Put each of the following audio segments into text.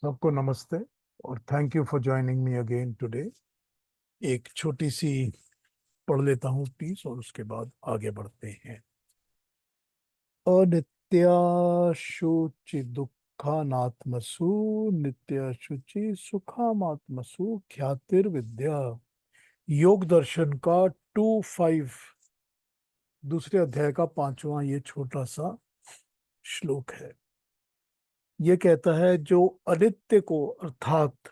सबको नमस्ते और thank you for joining me again today. एक छोटी सी पढ़ लेता हूँ पीस और उसके बाद आगे बढ़ते हैं। अनित्या शुचि दुखानात्मसु नित्य शुचि सुखामात्मसु ख्यातिर्विद्या। योग दर्शन का 2.5 दूसरे अध्याय का 5वां ये छोटा सा श्लोक है। ये कहता है जो अनित्य को अर्थात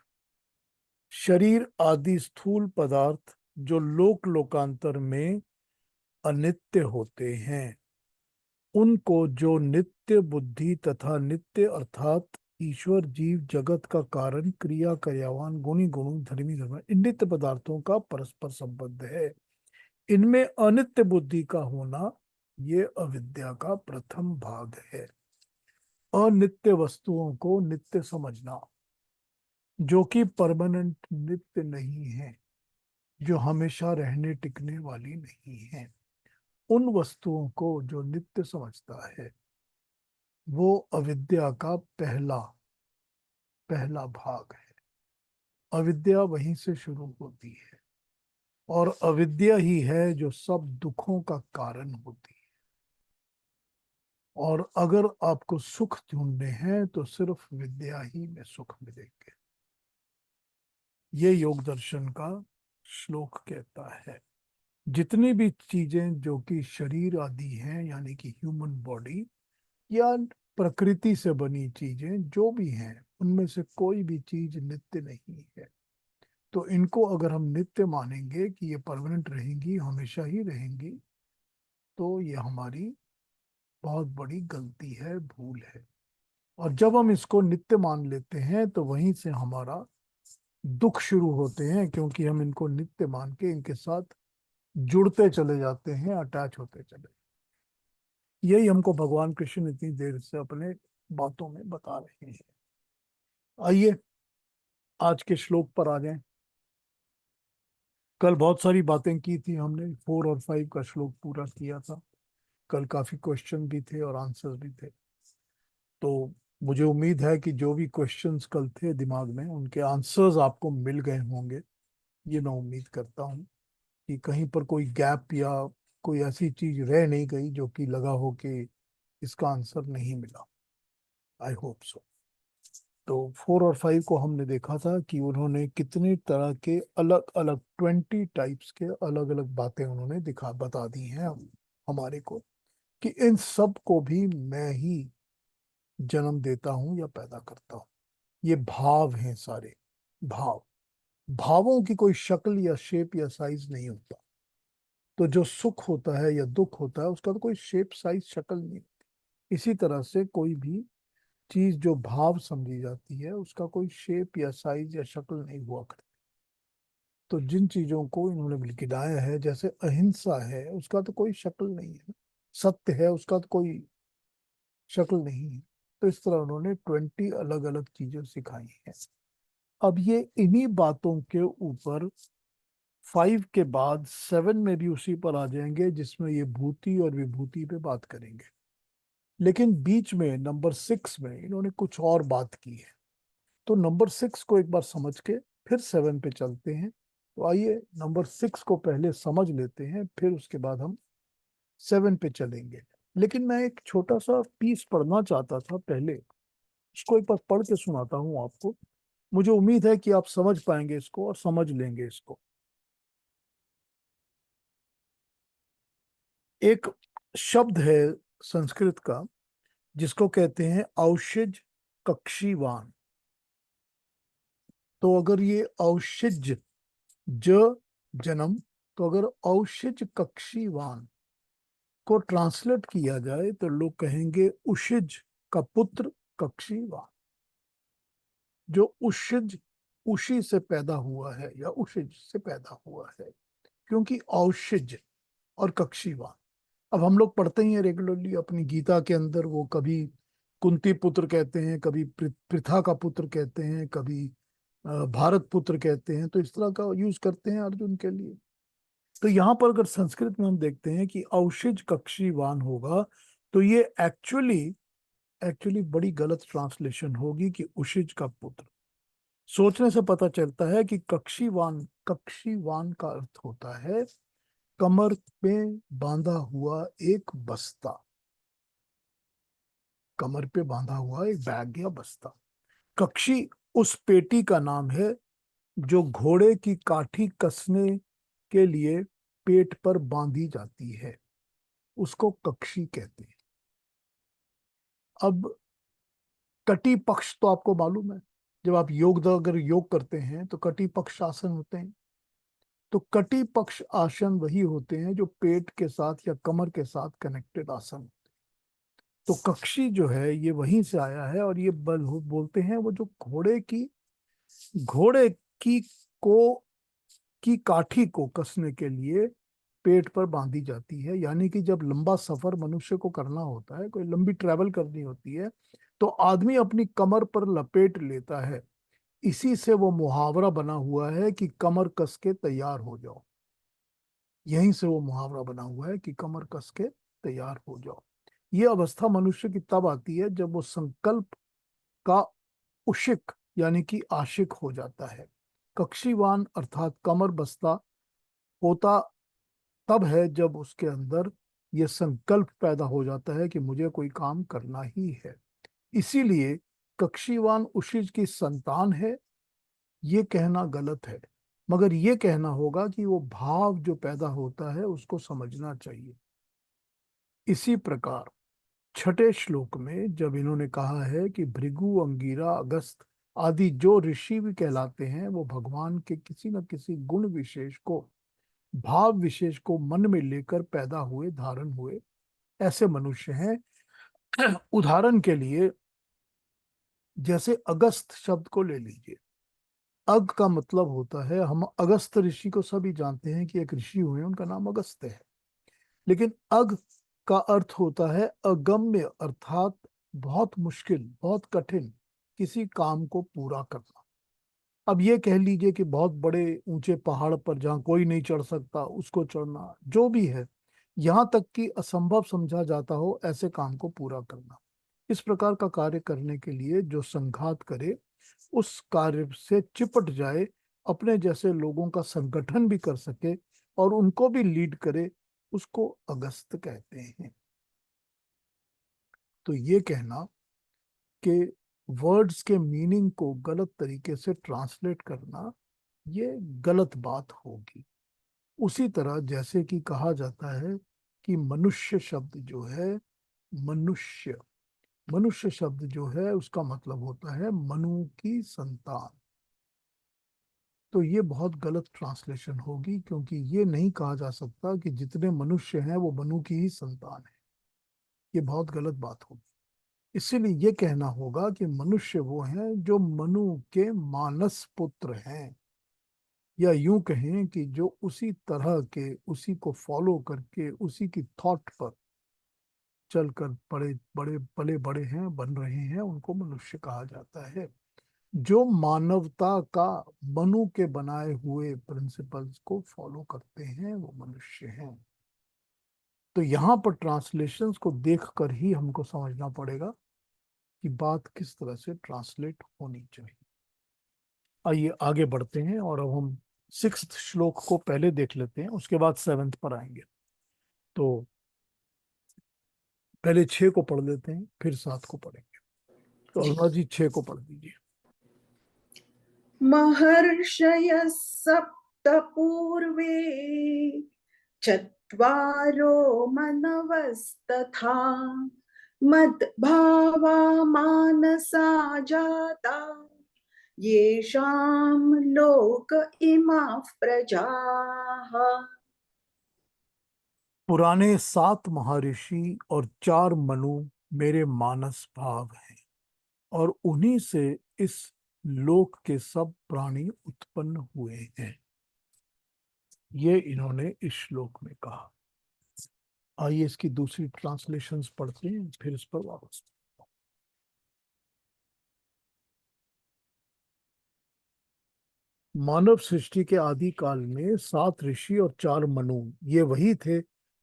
शरीर आदि स्थूल पदार्थ जो लोक लोकांतर में अनित्य होते हैं उनको जो नित्य बुद्धि तथा नित्य अर्थात ईश्वर जीव जगत का कारण क्रिया क्रियावान गुणी गुण धर्मी धर्म इन नित्य पदार्थों का परस्पर संबंध है। इनमें अनित्य बुद्धि का होना ये अविद्या का प्रथम भाग है। अनित्य वस्तुओं को नित्य समझना जो कि परमानेंट नित्य नहीं है, जो हमेशा रहने टिकने वाली नहीं है, उन वस्तुओं को जो नित्य समझता है वो अविद्या का पहला पहला भाग है। अविद्या वहीं से शुरू होती है और अविद्या ही है जो सब दुखों का कारण होती है। और अगर आपको सुख ढूंढने हैं तो सिर्फ विद्या ही में सुख मिलेंगे। ये योग दर्शन का श्लोक कहता है जितनी भी चीजें जो कि शरीर आदि हैं यानी कि ह्यूमन बॉडी या प्रकृति से बनी चीजें जो भी हैं उनमें से कोई भी चीज नित्य नहीं है। तो इनको अगर हम नित्य मानेंगे कि ये परमानेंट रहेंगी हमेशा ही रहेंगी तो ये हमारी बहुत बड़ी गलती है, भूल है। और जब हम इसको नित्य मान लेते हैं तो वहीं से हमारा दुख शुरू होते हैं क्योंकि हम इनको नित्य मान के इनके साथ जुड़ते चले जाते हैं, अटैच होते चले। यही हमको भगवान कृष्ण इतनी देर से अपने बातों में बता रहे हैं। आइए आज के श्लोक पर आ जाएं। कल बहुत सारी बातें की थी हमने, 4 और 5 का श्लोक पूरा किया था। कल काफी क्वेश्चन भी थे और आंसर्स भी थे। तो मुझे उम्मीद है कि जो भी क्वेश्चंस कल थे दिमाग में उनके आंसर्स आपको मिल गए होंगे। ये मैं उम्मीद करता हूँ कि कहीं पर कोई गैप या कोई ऐसी चीज रह नहीं गई जो कि लगा हो कि इसका आंसर नहीं मिला। I hope so. तो 4 और 5 को हमने देखा था कि उन्होंने कितने तरह के अलग अलग 20 टाइप्स के अलग अलग बातें उन्होंने दिखा बता दी हैं हमारे को कि इन सब को भी मैं ही जन्म देता हूं या पैदा करता हूं। ये भाव हैं सारे। भाव, भावों की कोई शक्ल या शेप या साइज नहीं होता। तो जो सुख होता है या दुख होता है उसका तो कोई शेप साइज शक्ल नहीं होती। इसी तरह से कोई भी चीज जो भाव समझी जाती है उसका कोई शेप या साइज या शक्ल नहीं हुआ करती। तो जिन चीजों को इन्होंने गिनाया है जैसे अहिंसा है उसका तो कोई शक्ल नहीं है, सत्य है उसका तो कोई शक्ल नहीं है। तो इस तरह उन्होंने 20 अलग अलग चीजें सिखाई हैं। अब ये इन्हीं बातों के ऊपर 5 के बाद 7 में भी उसी पर आ जाएंगे जिसमें ये भूति और विभूति पे बात करेंगे। लेकिन बीच में नंबर 6 में इन्होंने कुछ और बात की है। तो नंबर 6 को एक बार समझ के फिर 7 पे चलते हैं। तो आइए नंबर 6 को पहले समझ लेते हैं फिर उसके बाद हम 7 पे चलेंगे। लेकिन मैं एक छोटा सा पीस पढ़ना चाहता था पहले, इसको एक बार पढ़ के सुनाता हूँ आपको। मुझे उम्मीद है कि आप समझ पाएंगे इसको और समझ लेंगे इसको। एक शब्द है संस्कृत का जिसको कहते हैं औषिज कक्षीवान। तो अगर ये औषिज ज जन्म, तो अगर औषिज कक्षीवान को ट्रांसलेट किया जाए तो लोग कहेंगे उशिज का पुत्र कक्षीवान। जो उशिज उशी से पैदा हुआ है या उशिज से पैदा हुआ है, क्योंकि औषिज और कक्षीवान। अब हम लोग पढ़ते ही हैं रेगुलरली अपनी गीता के अंदर, वो कभी कुंती पुत्र कहते हैं, कभी पृथा का पुत्र कहते हैं, कभी भारत पुत्र कहते हैं। तो इस तरह का यूज करते हैं अर्जुन के लिए। तो यहाँ पर अगर संस्कृत में हम देखते हैं कि औषिज कक्षीवान होगा तो ये एक्चुअली एक्चुअली बड़ी गलत ट्रांसलेशन होगी कि उशिज का पुत्र। सोचने से पता चलता है कि कक्षीवान, कक्षीवान का अर्थ होता है कमर पे बांधा हुआ एक बस्ता, कमर पे बांधा हुआ एक बैग या बस्ता। कक्षी उस पेटी का नाम है जो घोड़े की काठी कसने के लिए पेट पर बांधी जाती है, उसको कक्षी कहते हैं। अब कटी पक्ष तो आपको मालूम है, जब आप अगर योग करते हैं तो कटी पक्ष आसन होते हैं। तो कटी पक्ष आसन वही होते हैं जो पेट के साथ या कमर के साथ कनेक्टेड आसन। तो कक्षी जो है ये वहीं से आया है, और ये बोलते हैं वो जो घोड़े की को की काठी को कसने के लिए पेट पर बांधी जाती है। यानी कि जब लंबा सफर मनुष्य को करना होता है, कोई लंबी ट्रैवल करनी होती है, तो आदमी अपनी कमर पर लपेट लेता है। इसी से वो मुहावरा बना हुआ है कि कमर कस के तैयार हो जाओ। यहीं से वो मुहावरा बना हुआ है कि कमर कस के तैयार हो जाओ। ये अवस्था मनुष्य की तब आती है जब वो संकल्प का उशिक यानी कि आशिक हो जाता है। कक्षीवान अर्थात कमर बस्ता होता तब है जब उसके अंदर ये संकल्प पैदा हो जाता है कि मुझे कोई काम करना ही है। इसीलिए कक्षीवान उशिज की संतान है, ये कहना गलत है। मगर ये कहना होगा कि वो भाव जो पैदा होता है उसको समझना चाहिए। इसी प्रकार छठे श्लोक में जब इन्होंने कहा है कि भृगु, अंगिरा, अगस्त आदि जो ऋषि भी कहलाते हैं वो भगवान के किसी न किसी गुण विशेष को, भाव विशेष को मन में लेकर पैदा हुए, धारण हुए ऐसे मनुष्य हैं। उदाहरण के लिए जैसे अगस्त शब्द को ले लीजिए। अग का मतलब होता है, हम अगस्त ऋषि को सभी जानते हैं कि एक ऋषि हुए, उनका नाम अगस्त है। लेकिन अग का अर्थ होता है अगम्य, अर्थात बहुत मुश्किल, बहुत कठिन किसी काम को पूरा करना। अब ये कह लीजिए कि बहुत बड़े ऊंचे पहाड़ पर जहाँ कोई नहीं चढ़ सकता उसको चढ़ना, जो भी है, यहाँ तक कि असंभव समझा जाता हो ऐसे काम को पूरा करना। इस प्रकार का कार्य करने के लिए जो संघात करे, उस कार्य से चिपट जाए, अपने जैसे लोगों का संगठन भी कर सके और उनको भी लीड करे, उसको अगस्त कहते हैं। तो ये कहना कि वर्ड्स के मीनिंग को गलत तरीके से ट्रांसलेट करना, ये गलत बात होगी। उसी तरह जैसे कि कहा जाता है कि मनुष्य शब्द जो है, मनुष्य मनुष्य शब्द जो है उसका मतलब होता है मनु की संतान। तो ये बहुत गलत ट्रांसलेशन होगी, क्योंकि ये नहीं कहा जा सकता कि जितने मनुष्य हैं वो मनु की ही संतान है। ये बहुत गलत बात होगी। इसीलिए ये कहना होगा कि मनुष्य वो हैं जो मनु के मानस पुत्र हैं, या यूं कहें कि जो उसी तरह के, उसी को फॉलो करके, उसी की थॉट पर चलकर बड़े बड़े पले बड़े हैं, बन रहे हैं, उनको मनुष्य कहा जाता है। जो मानवता का, मनु के बनाए हुए प्रिंसिपल्स को फॉलो करते हैं वो मनुष्य हैं। तो यहाँ पर ट्रांसलेशंस को देखकर ही हमको समझना पड़ेगा कि बात किस तरह से ट्रांसलेट होनी चाहिए। आइए आगे बढ़ते हैं, और अब हम 6th श्लोक को पहले देख लेते हैं, उसके बाद 7th पर आएंगे। तो पहले 6 को पढ़ लेते हैं, फिर 7 को पढ़ेंगे। तो जी। अरुणा जी 6 को पढ़ दीजिए। महर्षयः सप्त पूर्वे चत्वारो मनवस्तथा मद्भावा मानसा जाता येषां लोक इमाः प्रजाः। पुराने 7 महर्षि और 4 मनु मेरे मानस भाव हैं, और उन्हीं से इस लोक के सब प्राणी उत्पन्न हुए हैं। ये इन्होंने इस श्लोक में कहा। आइए इसकी दूसरी ट्रांसलेशंस पढ़ते हैं, फिर इस पर वापस। मानव सृष्टि के आदि काल में 7 ऋषि और 4 मनु, ये वही थे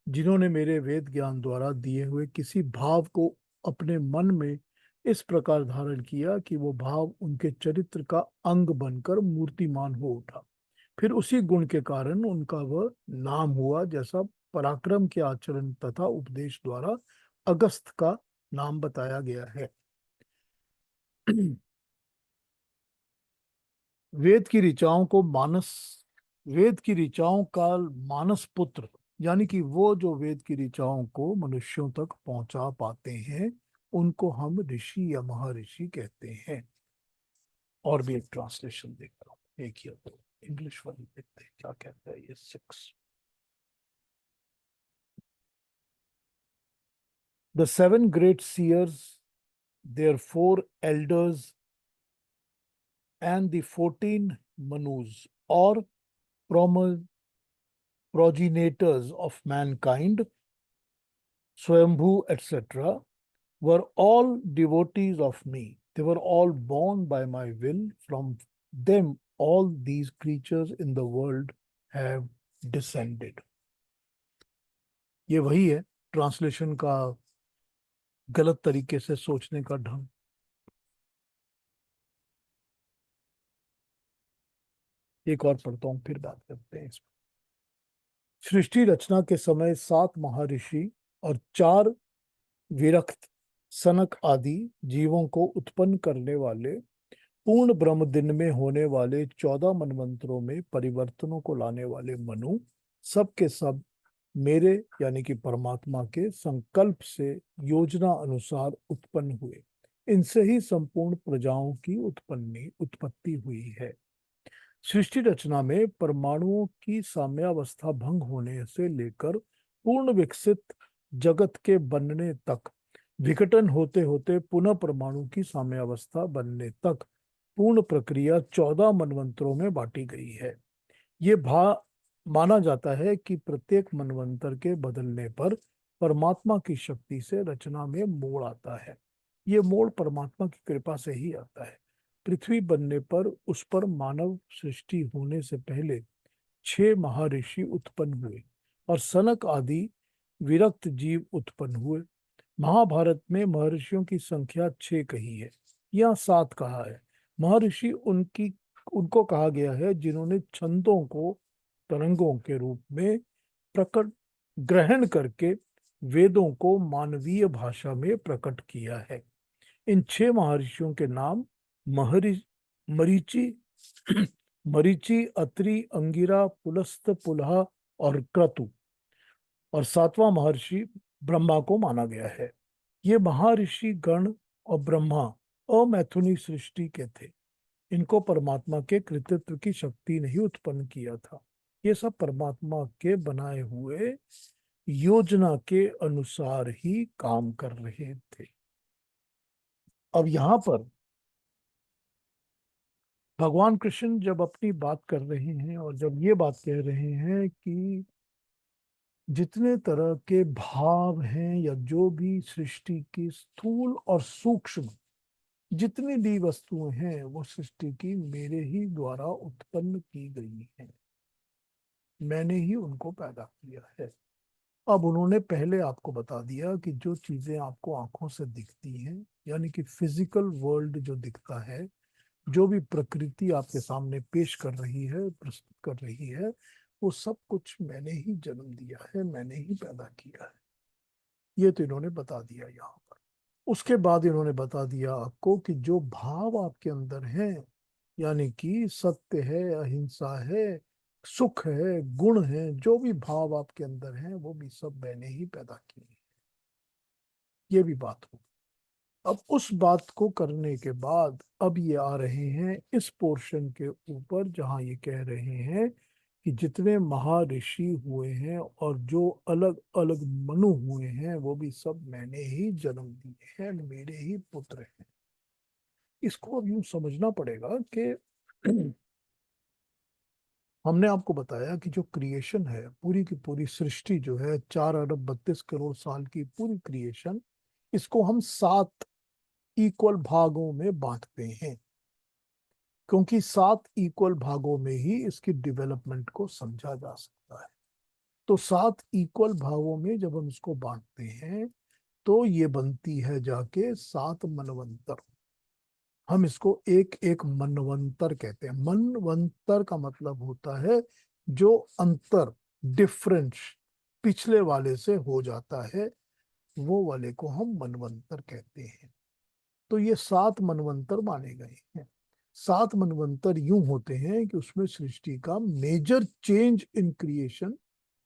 जिन्होंने मेरे वेद ज्ञान द्वारा दिए हुए किसी भाव को अपने मन में इस प्रकार धारण किया कि वो भाव उनके चरित्र का अंग बनकर मूर्तिमान हो उठा। फिर उसी गुण के कारण उनका वह नाम हुआ, जैसा पराक्रम के आचरण तथा उपदेश द्वारा अगस्त का नाम बताया गया है। वेद की ऋचाओं को मानस वेद की ऋचाओं का मानस पुत्र, यानी कि वो जो वेद की ऋचाओं को मनुष्यों तक पहुंचा पाते हैं, उनको हम ऋषि या महर्षि कहते हैं। और भी एक ट्रांसलेशन देख रहा हूँ, एक या दो इंग्लिश वाली देखते हैं क्या कहता है ये 6। The 7 great seers, their 4 elders, and the 14 manus, or progenitors of mankind, Swayambhu, etc., were all devotees of me. They were all born by my will. From them, all these creatures in the world have descended. ये वही है translation का गलत तरीके से सोचने का ढंग। एक और पढ़ता हूं, फिर बात करते हैं इसमें। सृष्टि रचना के समय 7 महर्षि और 4 विरक्त सनक आदि जीवों को उत्पन्न करने वाले, पूर्ण ब्रह्म दिन में होने वाले 14 मनवंतरों में परिवर्तनों को लाने वाले मनु, सब के सब मेरे यानी कि परमात्मा के संकल्प से योजना अनुसार उत्पन्न हुए। इनसे ही संपूर्ण प्रजाओं की उत्पत्ति हुई है। सृष्टि रचना में परमाणुओं की साम्यावस्था भंग होने से लेकर पूर्ण विकसित जगत के बनने तक, विघटन होते होते पुनः परमाणु की साम्यावस्था बनने तक पूर्ण प्रक्रिया 14 मनवंतरों में बांटी गई है। ये माना जाता है कि प्रत्येक मनवंतर के बदलने पर परमात्मा की शक्ति से रचना में मोड़ आता है। ये मोड़ परमात्मा की कृपा से ही आता है। पृथ्वी बनने पर उस पर मानव सृष्टि होने से पहले 6 महर्षि उत्पन्न हुए और सनक आदि विरक्त जीव उत्पन्न हुए। महाभारत में महर्षियों की संख्या 6 कही है, यहाँ 7 कहा है। महर्षि उनको कहा गया है जिन्होंने छंदों को तरंगों के रूप में प्रकट ग्रहण करके वेदों को मानवीय भाषा में प्रकट किया है। इन 6 महर्षियों के नाम मरीचि मरीचि, अत्रि, अंगिरा, पुलस्त, पुलह और क्रतु, और 7वां महर्षि ब्रह्मा को माना गया है। ये महर्षि गण और ब्रह्मा अमैथुनी सृष्टि के थे। इनको परमात्मा के कृतित्व की शक्ति ने ही उत्पन्न किया था। ये सब परमात्मा के बनाए हुए योजना के अनुसार ही काम कर रहे थे। अब यहां पर भगवान कृष्ण जब अपनी बात कर रहे हैं और जब ये बात कह रहे हैं कि जितने तरह के भाव हैं या जो भी सृष्टि की स्थूल और सूक्ष्म जितनी भी वस्तुएं हैं, वो सृष्टि की मेरे ही द्वारा उत्पन्न की गई हैं। मैंने ही उनको पैदा किया है। अब उन्होंने पहले आपको बता दिया कि जो चीजें आपको आंखों से दिखती हैं, यानी कि फिजिकल वर्ल्ड जो दिखता है, जो भी प्रकृति आपके सामने पेश कर रही है, प्रस्तुत कर रही है, वो सब कुछ मैंने ही जन्म दिया है, मैंने ही पैदा किया है। ये तो इन्होंने बता दिया यहाँ पर। उसके बाद इन्होंने बता दिया आपको कि जो भाव आपके अंदर हैं, यानी कि सत्य है, अहिंसा है, सुख है, गुण है, जो भी भाव आपके अंदर हैं, वो भी सब मैंने ही पैदा किए हैं। ये भी बात हो। अब उस बात को करने के बाद अब ये आ रहे हैं इस पोर्शन के ऊपर जहां ये कह रहे हैं कि जितने महर्षि हुए हैं और जो अलग अलग मनु हुए हैं, वो भी सब मैंने ही जन्म दिए हैं, मेरे ही पुत्र हैं। इसको अब यूं समझना पड़ेगा कि हमने आपको बताया कि जो क्रिएशन है, पूरी की पूरी सृष्टि जो है, 4 अरब 32 करोड़ साल की पूरी क्रिएशन, इसको हम 7 इक्वल भागों में बांटते हैं, क्योंकि 7 इक्वल भागों में ही इसकी डेवलपमेंट को समझा जा सकता है। तो 7 इक्वल भागों में जब हम इसको बांटते हैं, तो ये बनती है जाके 7 मनवंतर। हम इसको एक एक मनवंतर कहते हैं। मनवंतर का मतलब होता है जो अंतर, डिफरेंस पिछले वाले से हो जाता है, वो वाले को हम मनवंतर कहते हैं। तो ये 7 मनवंतर माने गए हैं। 7 मनवंतर यूं होते हैं कि उसमें सृष्टि का major change in creation,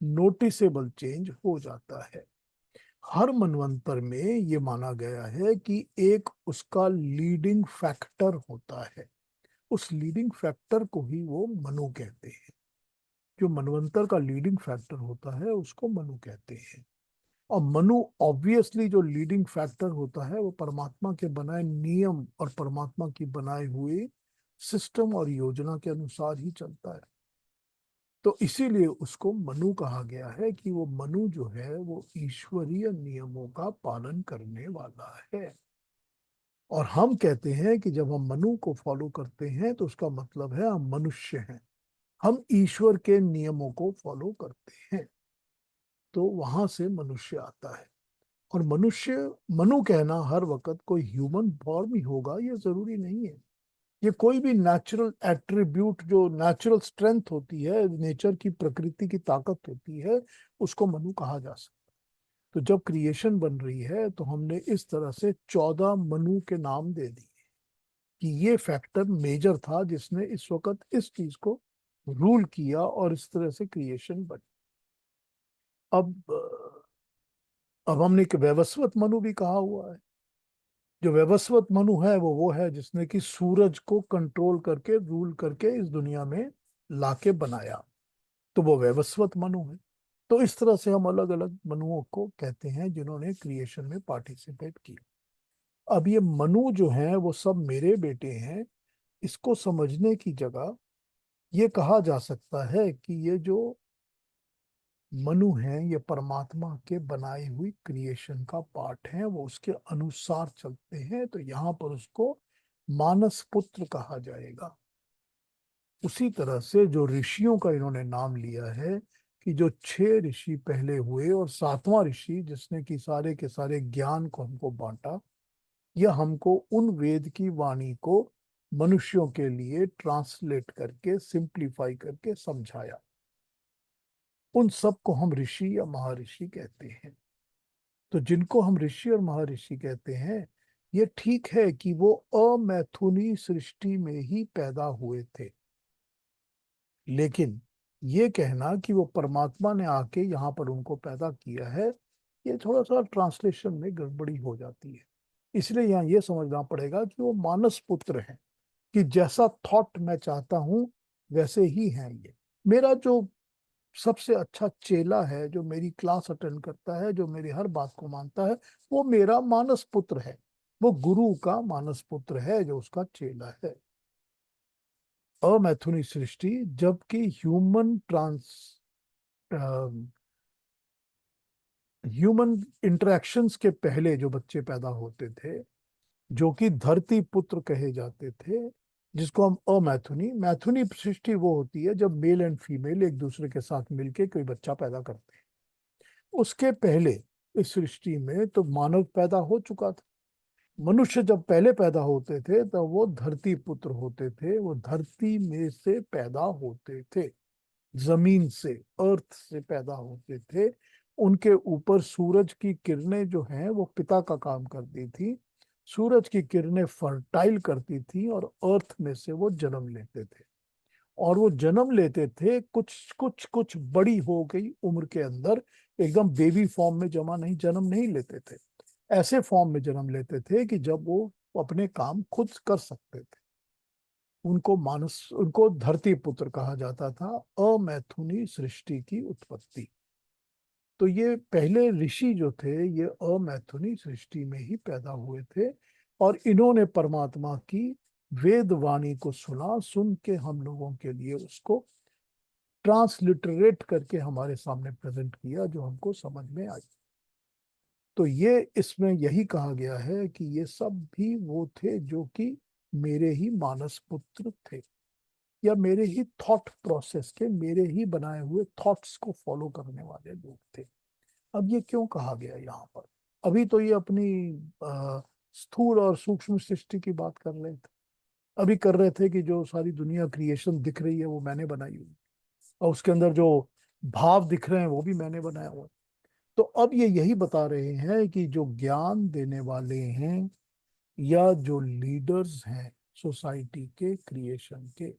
noticeable change हो जाता है। हर मनवंतर में ये माना गया है कि एक उसका लीडिंग फैक्टर होता है। उस लीडिंग फैक्टर को ही वो मनु कहते हैं। जो मनवंतर का लीडिंग फैक्टर होता है उसको मनु कहते हैं। और मनु ऑब्वियसली जो लीडिंग फैक्टर होता है वो परमात्मा के बनाए नियम और परमात्मा की बनाए हुए सिस्टम और योजना के अनुसार ही चलता है। तो इसीलिए उसको मनु कहा गया है कि वो मनु जो है वो ईश्वरीय नियमों का पालन करने वाला है। और हम कहते हैं कि जब हम मनु को फॉलो करते हैं तो उसका मतलब है हम मनुष्य हैं, हम ईश्वर के नियमों को फॉलो करते हैं। तो वहां से मनुष्य आता है। और मनुष्य, मनु कहना हर वक्त कोई ह्यूमन फॉर्म ही होगा ये जरूरी नहीं है। ये कोई भी नेचुरल एट्रीब्यूट, जो नेचुरल स्ट्रेंथ होती है, नेचर की, प्रकृति की ताकत होती है, उसको मनु कहा जा सकता है। तो जब क्रिएशन बन रही है तो हमने इस तरह से 14 मनु के नाम दे दिए कि ये फैक्टर मेजर था जिसने इस वक्त इस चीज को रूल किया और इस तरह से क्रिएशन बनी। अब हमने एक वैवस्वत मनु भी कहा हुआ है। जो वैवस्वत मनु है वो है जिसने कि सूरज को कंट्रोल करके, रूल करके इस दुनिया में लाके बनाया। तो वो वैवस्वत मनु है। तो इस तरह से हम अलग अलग मनुओं को कहते हैं जिन्होंने क्रिएशन में पार्टिसिपेट किया। अब ये मनु जो हैं वो सब मेरे बेटे हैं। इसको समझने की जगह ये कहा जा सकता है कि ये जो मनु हैं ये परमात्मा के बनाई हुई क्रिएशन का पार्ट है, वो उसके अनुसार चलते हैं। तो यहाँ पर उसको मानस पुत्र कहा जाएगा। उसी तरह से जो ऋषियों का इन्होंने नाम लिया है कि जो 6 ऋषि पहले हुए और 7वां ऋषि जिसने कि सारे के सारे ज्ञान को हमको बांटा, यह हमको उन वेद की वाणी को मनुष्यों के लिए ट्रांसलेट करके, सिंप्लीफाई करके समझाया। उन सब को हम ऋषि या महर्षि कहते हैं। तो जिनको हम ऋषि और महर्षि कहते हैं, ये ठीक है कि वो अमैथुनी सृष्टि में ही पैदा हुए थे। लेकिन ये कहना कि वो परमात्मा ने आके यहाँ पर उनको पैदा किया है, ये थोड़ा सा ट्रांसलेशन में गड़बड़ी हो जाती है। इसलिए यहाँ ये समझना पड़ेगा कि वो मानस पुत्र हैं, कि जैसा थॉट मैं चाहता हूं वैसे ही हैं ये। मेरा जो सबसे अच्छा चेला है, जो मेरी क्लास अटेंड करता है, जो मेरी हर बात को मानता है, वो मेरा मानस पुत्र है। वो गुरु का मानस पुत्र है जो उसका चेला है। अमैथुनी सृष्टि, जबकि ह्यूमन इंटरेक्शंस के पहले जो बच्चे पैदा होते थे, जो कि धरती पुत्र कहे जाते थे, जिसको हम अमैथुनी, मैथुनी सृष्टि वो होती है जब मेल एंड फीमेल एक दूसरे के साथ मिलके कोई बच्चा पैदा करते हैं। उसके पहले इस सृष्टि में तो मानव पैदा हो चुका था। मनुष्य जब पहले पैदा होते थे तब वो धरती पुत्र होते थे, वो धरती में से पैदा होते थे, जमीन से, अर्थ से पैदा होते थे। उनके ऊपर सूरज की किरणें जो हैं वो पिता का काम करती थी। सूरज की किरणें फर्टाइल करती थी और अर्थ में से वो जन्म लेते थे। और वो जन्म लेते थे कुछ कुछ कुछ बड़ी हो गई उम्र के अंदर, एकदम बेबी फॉर्म में जन्म नहीं लेते थे। ऐसे फॉर्म में जन्म लेते थे कि जब वो अपने काम खुद कर सकते थे। उनको धरती पुत्र कहा जाता था। अमैथुनी सृष्टि की उत्पत्ति। तो ये पहले ऋषि जो थे ये अमैथुनी सृष्टि में ही पैदा हुए थे। और इन्होंने परमात्मा की वेद वाणी को सुना, सुन के हम लोगों के लिए उसको ट्रांसलिटरेट करके हमारे सामने प्रेजेंट किया, जो हमको समझ में आई। तो ये इसमें यही कहा गया है कि ये सब भी वो थे जो कि मेरे ही मानस पुत्र थे, या मेरे ही थॉट प्रोसेस के, मेरे ही बनाए हुए थॉट्स को फॉलो करने वाले लोग थे। अब ये क्यों कहा गया यहाँ पर? अभी तो ये अपनी स्थूल और सूक्ष्म सृष्टि की बात कर रहे थे, अभी कर रहे थे कि जो सारी दुनिया क्रिएशन दिख रही है वो मैंने बनाई हुई, और उसके अंदर जो भाव दिख रहे हैं वो भी मैंने बनाया हुआ है। तो अब ये यही बता रहे हैं कि जो ज्ञान देने वाले हैं या जो लीडर्स हैं सोसाइटी के क्रिएशन के,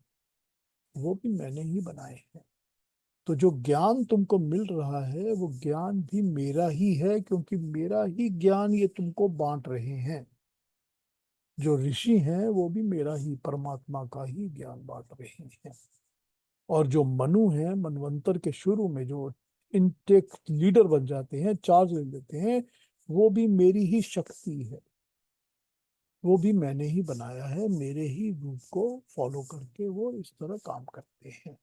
वो भी मैंने ही बनाए हैं। तो जो ज्ञान तुमको मिल रहा है वो ज्ञान भी मेरा ही है, क्योंकि मेरा ही ज्ञान ये तुमको बांट रहे हैं। जो ऋषि हैं वो भी मेरा ही, परमात्मा का ही ज्ञान बांट रहे हैं। और जो मनु है, मनवंतर के शुरू में जो इनटेक लीडर बन जाते हैं, चार्ज ले लेते हैं, वो भी मेरी ही शक्ति है, वो भी मैंने ही बनाया है। मेरे ही रूप को फॉलो करके वो इस तरह काम करते हैं।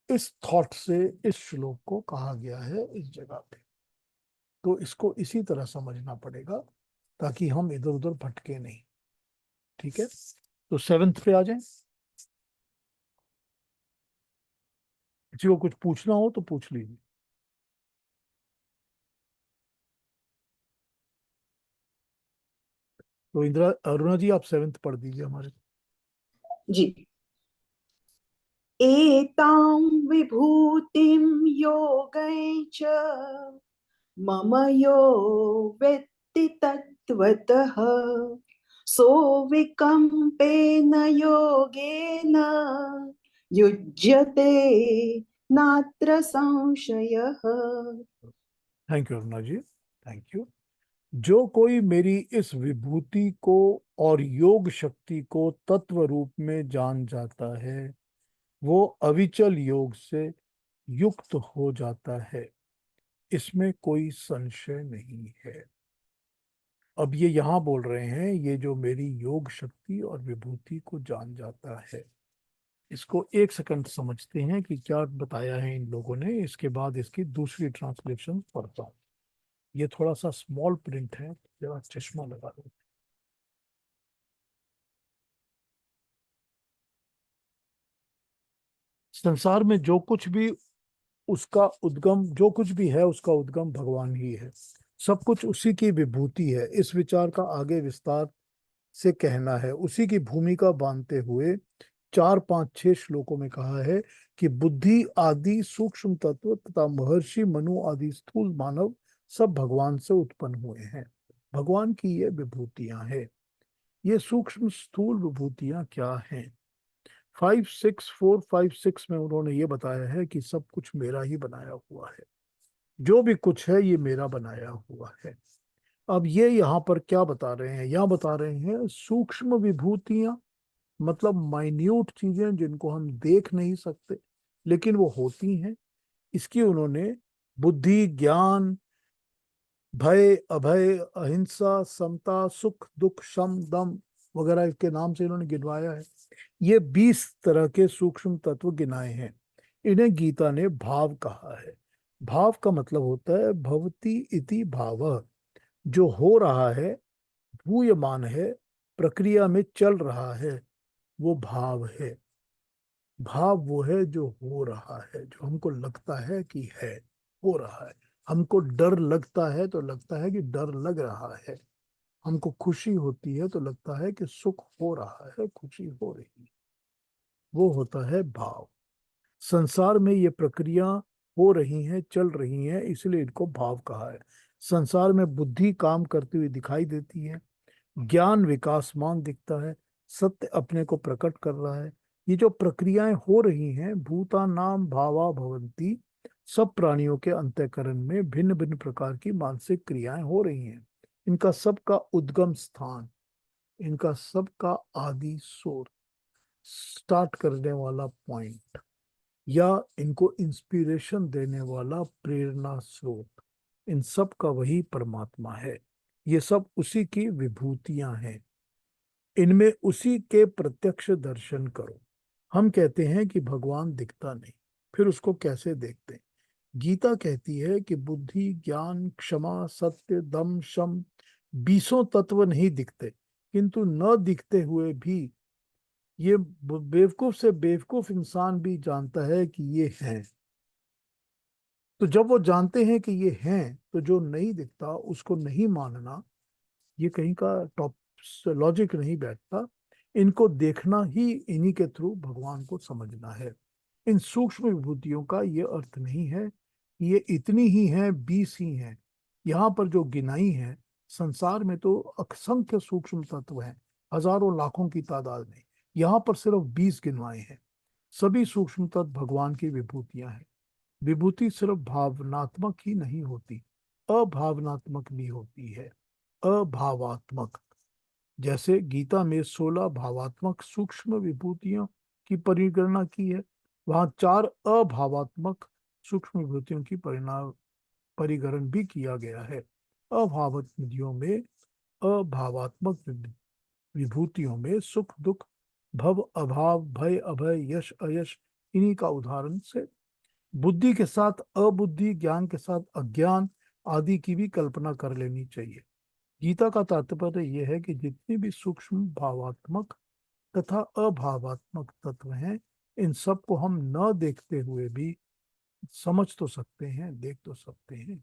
इस थॉट से इस श्लोक को कहा गया है इस जगह पे। तो इसको इसी तरह समझना पड़ेगा ताकि हम इधर उधर भटके नहीं। ठीक है, तो सेवेंथ पे आ जाए। किसी को कुछ पूछना हो तो पूछ लीजिए। तो इंदिरा, अरुणा जी आप सेवेंथ पढ़ दीजिए हमारे। जी। एतां विभूतिं योगैश्च मम यो वेत्ति तत्त्वतः सोऽविकम्पेन योगेन युज्यते नात्र संशयः। Thank you Aruna ji, thank you. जो कोई मेरी इस विभूति को और योग शक्ति को तत्व रूप में जान जाता है, वो अविचल योग से युक्त हो जाता है, इसमें कोई संशय नहीं है। अब ये यहाँ बोल रहे हैं, ये जो मेरी योग शक्ति और विभूति को जान जाता है, इसको एक सेकंड समझते हैं कि क्या बताया है इन लोगों ने। इसके बाद इसकी दूसरी ट्रांसलेशन पढ़ता हूँ। ये थोड़ा सा स्मॉल प्रिंट है, जरा चश्मा लगा लो। संसार में जो कुछ भी उसका उद्गम, जो कुछ भी है उसका उद्गम भगवान ही है। सब कुछ उसी की विभूति है। इस विचार का आगे विस्तार से कहना है। उसी की भूमिका बांधते हुए 4 5 6 श्लोकों में कहा है कि बुद्धि आदि सूक्ष्म तत्व तथा महर्षि मनु आदि स्थूल मानव सब भगवान से उत्पन्न हुए हैं। भगवान की ये विभूतियां हैं। ये सूक्ष्म स्थूल विभूतियां क्या हैं? 5 6 4 5 6 में उन्होंने ये बताया है कि सब कुछ मेरा ही बनाया हुआ है। जो भी कुछ है ये मेरा बनाया हुआ है। अब ये यहाँ पर क्या बता रहे हैं? यहाँ बता रहे हैं सूक्ष्म विभूतियां, मतलब माइन्यूट चीजें जिनको हम देख नहीं सकते लेकिन वो होती हैं। इसकी उन्होंने बुद्धि, ज्ञान, भय, अभय, अहिंसा, समता, सुख दुख, शम दम वगैरह के नाम से इन्होंने गिनवाया है। ये 20 तरह के सूक्ष्म तत्व गिनाए हैं। इन्हें गीता ने भाव कहा है। भाव का मतलब होता है भवति इति भाव। जो हो रहा है, भूयमान है, प्रक्रिया में चल रहा है, वो भाव है। भाव वो है जो हो रहा है, जो हमको लगता है कि है, हो रहा है। हमको डर लगता है तो लगता है कि डर लग रहा है। हमको खुशी होती है तो लगता है कि सुख हो रहा है, खुशी हो रही है। वो होता है भाव। संसार में ये प्रक्रिया हो रही हैं, चल रही हैं, इसलिए इनको भाव कहा है। संसार में बुद्धि काम करती हुई दिखाई देती है, ज्ञान विकासमान दिखता है, सत्य अपने को प्रकट कर रहा है। ये जो प्रक्रियाएं हो रही हैं, भूता नाम भावा भवंती, सब प्राणियों के अंतःकरण में भिन्न भिन्न प्रकार की मानसिक क्रियाएं हो रही हैं। इनका सबका उद्गम स्थान, इनका सबका आदि सोर्स, स्टार्ट करने वाला पॉइंट, या इनको इंस्पिरेशन देने वाला प्रेरणा स्रोत, इन सब का वही परमात्मा है। ये सब उसी की विभूतियां हैं। इनमें उसी के प्रत्यक्ष दर्शन करो। हम कहते हैं कि भगवान दिखता नहीं, फिर उसको कैसे देखते हैं? गीता कहती है कि बुद्धि, ज्ञान, क्षमा, सत्य, दम, शम, 20 तत्व नहीं दिखते, किंतु न दिखते हुए भी ये बेवकूफ से बेवकूफ इंसान भी जानता है कि ये हैं। तो जब वो जानते हैं कि ये हैं, तो जो नहीं दिखता उसको नहीं मानना, ये कहीं का टॉप लॉजिक नहीं बैठता। इनको देखना ही, इन्हीं के थ्रू भगवान को समझना है। इन सूक्ष्म विभूतियों का ये अर्थ नहीं है कि ये इतनी ही हैं, 20 ही हैं। यहाँ पर जो गिनाई है, संसार में तो असंख्य सूक्ष्म तत्व हैं, हजारों लाखों की तादाद में। यहाँ पर सिर्फ 20 गिनवाए हैं। सभी सूक्ष्म तत्व भगवान की विभूतियां हैं। विभूति सिर्फ भावनात्मक ही नहीं होती, अभावनात्मक भी होती है। अभावात्मक, जैसे गीता में 16 भावात्मक सूक्ष्म विभूतियों की परिगणना की है, वहां 4 अभावात्मक सूक्ष्म विभूतियों की परिणाम परिगणन भी किया गया है। अभावात्मक में अभावात्मक विभूतियों में सुख दुख, भव अभाव, भय अभय, यश अयश, इन्हीं का उदाहरण से बुद्धि के साथ अबुद्धि, ज्ञान के साथ अज्ञान आदि की भी कल्पना कर लेनी चाहिए। गीता का तात्पर्य यह है कि जितनी भी सूक्ष्म भावात्मक तथा अभावात्मक तत्व हैं, इन सब को हम न देखते हुए भी समझ तो सकते हैं, देख तो सकते हैं।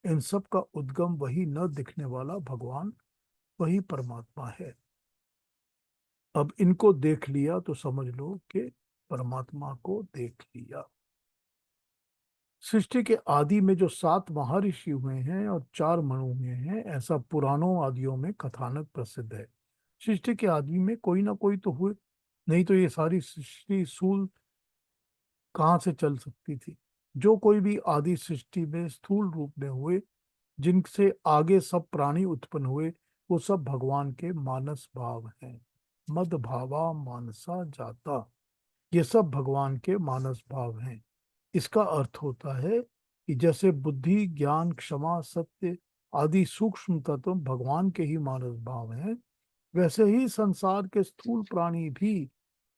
इन सब का उद्गम वही न दिखने वाला भगवान, वही परमात्मा है। अब इनको देख लिया तो समझ लो कि परमात्मा को देख लिया। सृष्टि के आदि में जो 7 महर्षि हुए हैं और 4 मनु हुए हैं, ऐसा पुराणों आदियों में कथानक प्रसिद्ध है। सृष्टि के आदि में कोई ना कोई तो हुए, नहीं तो ये सारी सृष्टि स्थूल कहाँ से चल सकती थी। जो कोई भी आदि सृष्टि में स्थूल रूप में हुए, जिनसे आगे सब प्राणी उत्पन्न हुए, वो सब भगवान के मानस भाव हैं। मद भावा मानसा जाता, ये सब भगवान के मानस भाव हैं। इसका अर्थ होता है कि जैसे बुद्धि, ज्ञान, क्षमा, सत्य आदि सूक्ष्म तत्व भगवान के ही मानस भाव हैं, वैसे ही संसार के स्थूल प्राणी भी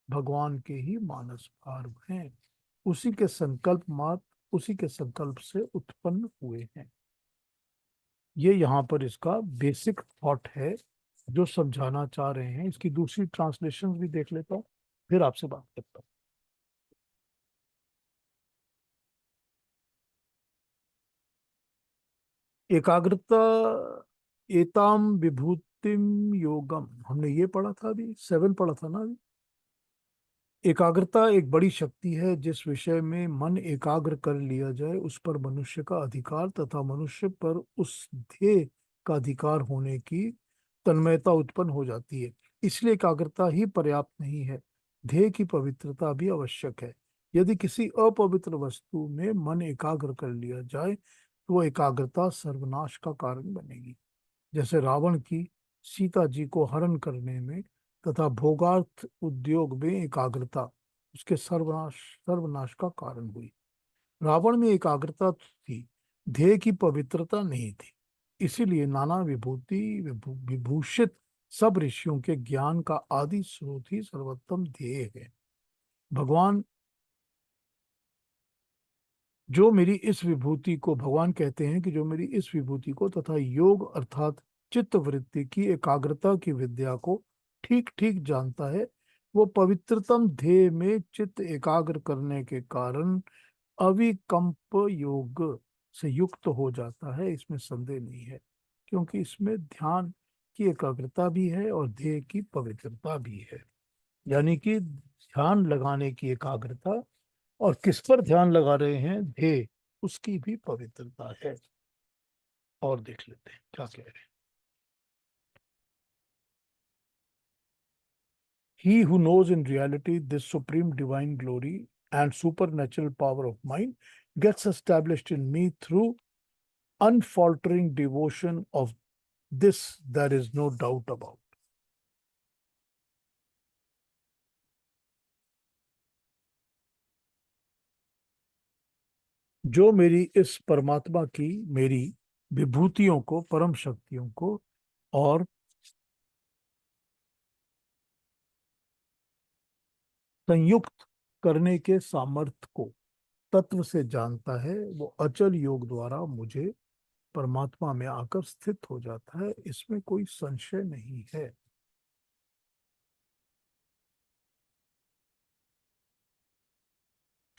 भगवान के ही मानस भाव हैं। उसी के संकल्प मात्र, उसी के संकल्प से उत्पन्न हुए हैं। ये यहाँ पर इसका बेसिक थॉट है जो समझाना चाह रहे हैं। इसकी दूसरी ट्रांसलेशन भी देख लेता हूँ, फिर आपसे बात करता हूँ। एकाग्रता, एताम विभूतिम योगम, हमने ये पढ़ा था, अभी 7 पढ़ा था ना अभी। एकाग्रता एक बड़ी शक्ति है। जिस विषय में मन एकाग्र कर लिया जाए, उस पर मनुष्य का अधिकार तथा मनुष्य पर उस ध्येय का अधिकार होने की तन्मयता उत्पन्न हो जाती है। इसलिए एकाग्रता ही पर्याप्त नहीं है, ध्येय की पवित्रता भी आवश्यक है। यदि किसी अपवित्र वस्तु में मन एकाग्र कर लिया जाए, तो वह एकाग्रता सर्वनाश का कारण बनेगी। जैसे रावण की सीता जी को हरण करने में तथा भोगार्थ उद्योग में एकाग्रता उसके सर्वनाश सर्वनाश का कारण हुई। रावण में एकाग्रता थी, ध्येय की पवित्रता नहीं थी। इसीलिए नाना विभूषित सब ऋषियों के ज्ञान का आदि स्रोत ही सर्वोत्तम ध्येय है। भगवान जो मेरी इस विभूति को भगवान कहते हैं कि जो मेरी इस विभूति को तथा योग अर्थात चित्त वृत्ति की एकाग्रता की विद्या को ठीक ठीक जानता है, वो पवित्रतम ध्येय में चित्त एकाग्र करने के कारण अविकंप योग से युक्त हो जाता है। इसमें संदेह नहीं है, क्योंकि इसमें ध्यान की एकाग्रता भी है और ध्येय की पवित्रता भी है। यानी कि ध्यान लगाने की एकाग्रता, और किस पर ध्यान लगा रहे हैं, ध्येय, उसकी भी पवित्रता है। और देख लेते हैं क्या कह रहे हैं। He who knows in reality this supreme divine glory and supernatural power of mine gets established in me through unfaltering devotion of this there is no doubt about. जो मेरी इस परमात्मा की, मेरी विभूतियों को, परम शक्तियों को और संयुक्त करने के सामर्थ्य को तत्व से जानता है, वो अचल योग द्वारा मुझे परमात्मा में आकर स्थित हो जाता है। इसमें कोई संशय नहीं है।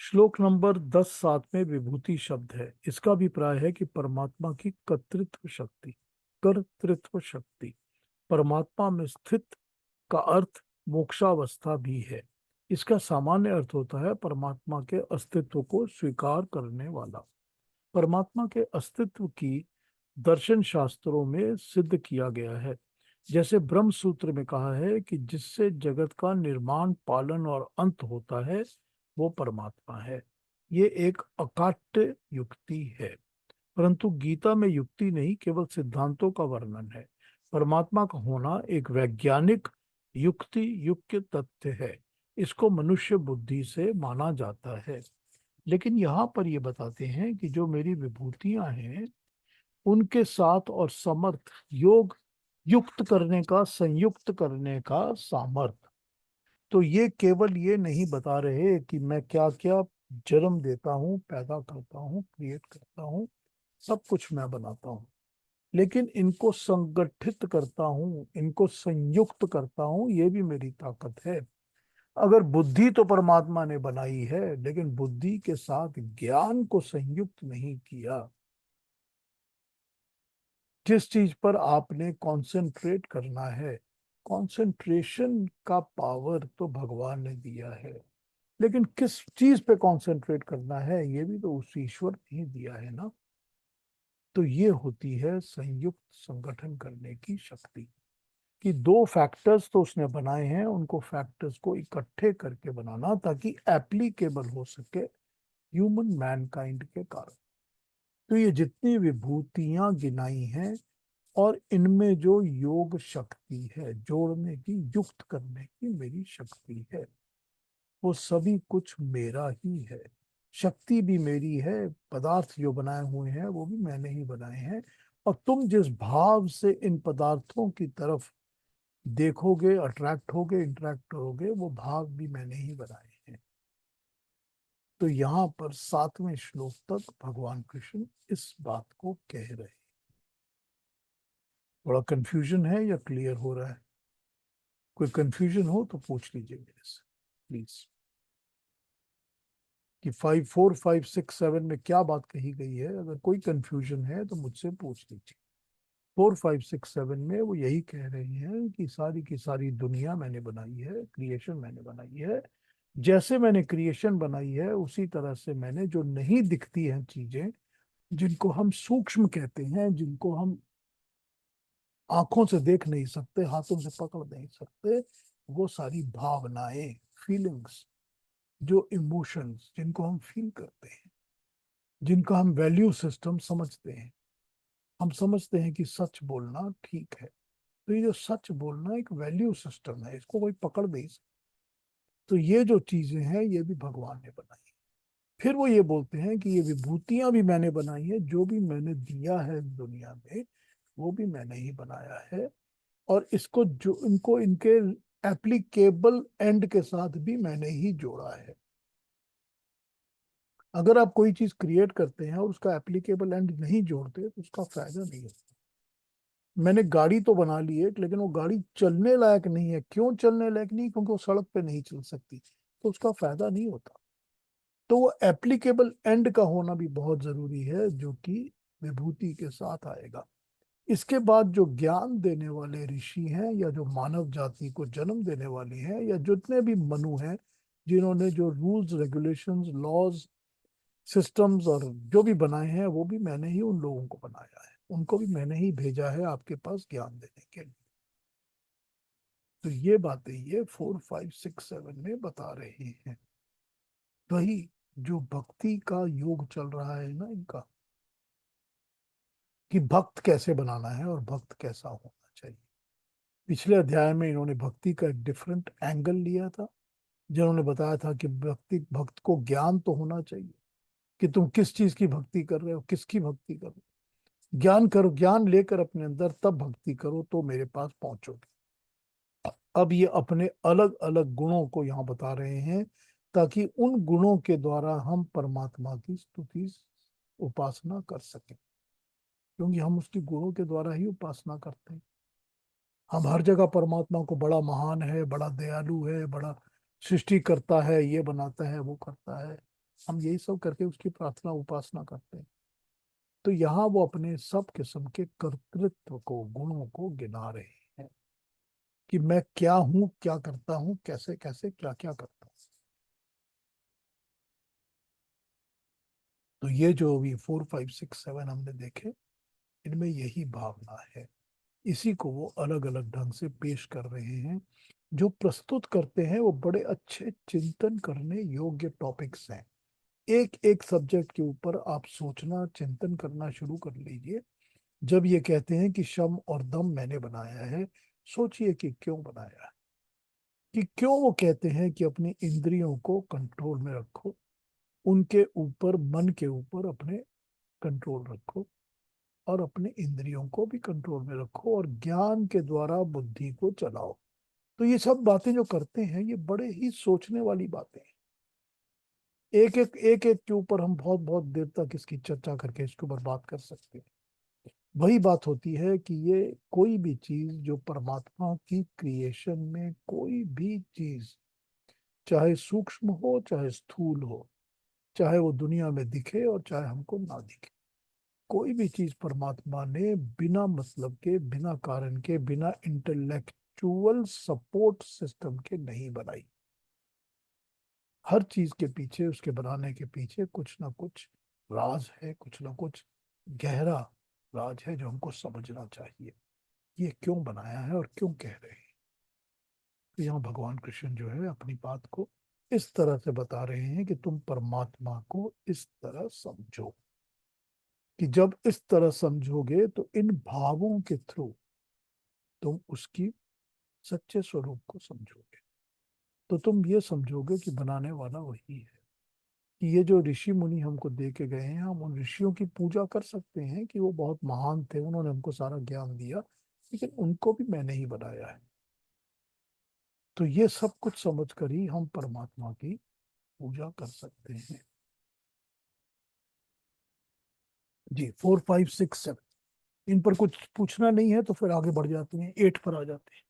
श्लोक नंबर 10-7 में विभूति शब्द है। इसका अभिप्राय है कि परमात्मा की कर्तृत्व शक्ति परमात्मा में स्थित का अर्थ मोक्षावस्था भी है। इसका सामान्य अर्थ होता है परमात्मा के अस्तित्व को स्वीकार करने वाला। परमात्मा के अस्तित्व की दर्शन शास्त्रों में सिद्ध किया गया है। जैसे ब्रह्म सूत्र में कहा है कि जिससे जगत का निर्माण, पालन और अंत होता है वो परमात्मा है। ये एक अकाट्य युक्ति है, परंतु गीता में युक्ति नहीं, केवल सिद्धांतों का वर्णन है। परमात्मा का होना एक वैज्ञानिक युक्ति युक्त तथ्य है। इसको मनुष्य बुद्धि से माना जाता है। लेकिन यहाँ पर ये बताते हैं कि जो मेरी विभूतियां हैं उनके साथ और समर्थ योग युक्त करने का, संयुक्त करने का सामर्थ। तो ये केवल ये नहीं बता रहे कि मैं क्या क्या जन्म देता हूँ, पैदा करता हूँ, क्रिएट करता हूँ, सब कुछ मैं बनाता हूँ, लेकिन इनको संगठित करता हूँ, इनको संयुक्त करता हूँ, ये भी मेरी ताकत है। अगर बुद्धि तो परमात्मा ने बनाई है, लेकिन बुद्धि के साथ ज्ञान को संयुक्त नहीं किया। जिस चीज पर आपने कंसंट्रेट करना है, कंसंट्रेशन का पावर तो भगवान ने दिया है, लेकिन किस चीज पे कंसंट्रेट करना है ये भी तो उस ईश्वर ने ही दिया है ना। तो ये होती है संयुक्त संगठन करने की शक्ति, कि दो फैक्टर्स तो उसने बनाए हैं, उनको फैक्टर्स को इकट्ठे करके बनाना ताकि एप्लीकेबल हो सके ह्यूमन मैनकाइंड के कारण। तो ये जितनी विभूतियां गिनाई हैं और इनमें जो योग शक्ति है, जोड़ने की, युक्त करने की मेरी शक्ति है, वो सभी कुछ मेरा ही है। शक्ति भी मेरी है, पदार्थ जो बनाए हुए हैं वो भी मैंने ही बनाए हैं। और तुम जिस भाव से इन पदार्थों की तरफ देखोगे, अट्रैक्ट होगे, इंटरेक्ट होगे, वो भाव भी मैंने ही बनाए हैं। तो यहाँ पर 7वें श्लोक तक भगवान कृष्ण इस बात को कह रहे हैं। थोड़ा कंफ्यूजन है या क्लियर हो रहा है? कोई कंफ्यूजन हो तो पूछ लीजिए मेरे से प्लीज, कि 5, 4, 5, 6, 7 में क्या बात कही गई है। अगर कोई कंफ्यूजन है तो मुझसे पूछ लीजिए। 4, 5, 6, 7 में वो यही कह रहे हैं कि सारी की सारी दुनिया मैंने बनाई है, क्रिएशन मैंने बनाई है। जैसे मैंने क्रिएशन बनाई है उसी तरह से मैंने जो नहीं दिखती हैं चीजें, जिनको हम सूक्ष्म कहते हैं, जिनको हम आंखों से देख नहीं सकते, हाथों से पकड़ नहीं सकते, वो सारी भावनाएं, फीलिंग्स, जो इमोशंस जिनको हम फील करते हैं, जिनका हम वैल्यू सिस्टम समझते हैं। हम समझते हैं कि सच बोलना ठीक है। तो ये जो सच बोलना एक वैल्यू सिस्टम है, इसको कोई पकड़ नहीं सकता। तो ये जो चीजें हैं ये भी भगवान ने बनाई है। फिर वो ये बोलते हैं कि ये विभूतियां भी मैंने बनाई है, जो भी मैंने दिया है इस दुनिया में वो भी मैंने ही बनाया है। और इसको जो इनको इनके एप्लीकेबल एंड के साथ भी मैंने ही जोड़ा है। अगर आप कोई चीज क्रिएट करते हैं और उसका एप्लीकेबल एंड नहीं जोड़ते तो उसका फायदा नहीं है। मैंने गाड़ी तो बना ली है, लेकिन वो गाड़ी चलने लायक नहीं है। क्यों चलने लायक नहीं? क्योंकि वो सड़क पे नहीं चल सकती, तो उसका फायदा नहीं होता। तो वो एप्लीकेबल एंड का होना भी बहुत जरूरी है, जो कि विभूति के साथ आएगा। इसके बाद जो ज्ञान देने वाले ऋषि हैं, या जो मानव जाति को जन्म देने वाले हैं, या जितने भी मनु हैं, जिन्होंने जो रूल्स, रेगुलेशंस, लॉज, सिस्टम्स और जो भी बनाए हैं, वो भी मैंने ही उन लोगों को बनाया है। उनको भी मैंने ही भेजा है आपके पास ज्ञान देने के लिए। तो ये बातें ये 4, 5, 6, 7 में बता रहे हैं। वही जो भक्ति का योग चल रहा है ना इनका, कि भक्त कैसे बनाना है और भक्त कैसा होना चाहिए। पिछले अध्याय में इन्होंने भक्ति का एक डिफरेंट एंगल लिया था, जिन्होंने बताया था कि भक्त को ज्ञान तो होना चाहिए कि तुम किस चीज की भक्ति कर रहे हो, किसकी भक्ति कर रहे हो। ज्ञान करो, ज्ञान लेकर अपने अंदर तब भक्ति करो तो मेरे पास पहुंचोगे। अब ये अपने अलग अलग गुणों को यहाँ बता रहे हैं, ताकि उन गुणों के द्वारा हम परमात्मा की स्तुति, उपासना कर सकें। क्योंकि हम उसके गुणों के द्वारा ही उपासना करते हैं। हम हर जगह परमात्मा को बड़ा महान है, बड़ा दयालु है, बड़ा सृष्टि करता है, ये बनाता है, वो करता है, हम यही सब करके उसकी प्रार्थना उपासना करते हैं। तो यहाँ वो अपने सब किस्म के कर्तृत्व को, गुणों को गिना रहे हैं कि मैं क्या हूं, क्या करता हूं, कैसे कैसे क्या क्या करता हूं। तो ये जो अभी 4, 5, 6, 7 हमने देखे, इनमें यही भावना है। इसी को वो अलग अलग ढंग से पेश कर रहे हैं। जो प्रस्तुत करते हैं वो बड़े अच्छे चिंतन करने योग्य टॉपिक्स हैं। एक एक सब्जेक्ट के ऊपर आप सोचना, चिंतन करना शुरू कर लीजिए। जब ये कहते हैं कि शम और दम मैंने बनाया है, सोचिए कि क्यों बनाया है, कि क्यों वो कहते हैं कि अपनी इंद्रियों को कंट्रोल में रखो, उनके ऊपर, मन के ऊपर अपने कंट्रोल रखो, और अपने इंद्रियों को भी कंट्रोल में रखो, और ज्ञान के द्वारा बुद्धि को चलाओ। तो ये सब बातें जो करते हैं, ये बड़े ही सोचने वाली बातें हैं। एक एक के ऊपर हम बहुत बहुत देर तक इसकी चर्चा करके इसके ऊपर बात कर सकते हैं। वही बात होती है कि ये कोई भी चीज जो परमात्मा की क्रिएशन में, कोई भी चीज, चाहे सूक्ष्म हो चाहे स्थूल हो, चाहे वो दुनिया में दिखे और चाहे हमको ना दिखे, कोई भी चीज परमात्मा ने बिना मतलब के, बिना कारण के, बिना इंटेलेक्चुअल सपोर्ट सिस्टम के नहीं बनाई। हर चीज के पीछे, उसके बनाने के पीछे कुछ ना कुछ राज है, कुछ ना कुछ गहरा राज है जो हमको समझना चाहिए। ये क्यों बनाया है और क्यों कह रहे हैं। तो यहाँ भगवान कृष्ण जो है अपनी बात को इस तरह से बता रहे हैं कि तुम परमात्मा को इस तरह समझो, कि जब इस तरह समझोगे तो इन भावों के थ्रू तुम उसकी सच्चे स्वरूप को समझोगे। तो तुम ये समझोगे कि बनाने वाला वही है। कि ये जो ऋषि मुनि हमको दे के गए हैं, हम उन ऋषियों की पूजा कर सकते हैं कि वो बहुत महान थे, उन्होंने हमको सारा ज्ञान दिया, लेकिन उनको भी मैंने ही बनाया है। तो ये सब कुछ समझकर ही हम परमात्मा की पूजा कर सकते हैं। जी, 4, 5, 6, 7 इन पर कुछ पूछना नहीं है तो फिर आगे बढ़ जाते हैं, 8 पर आ जाते हैं।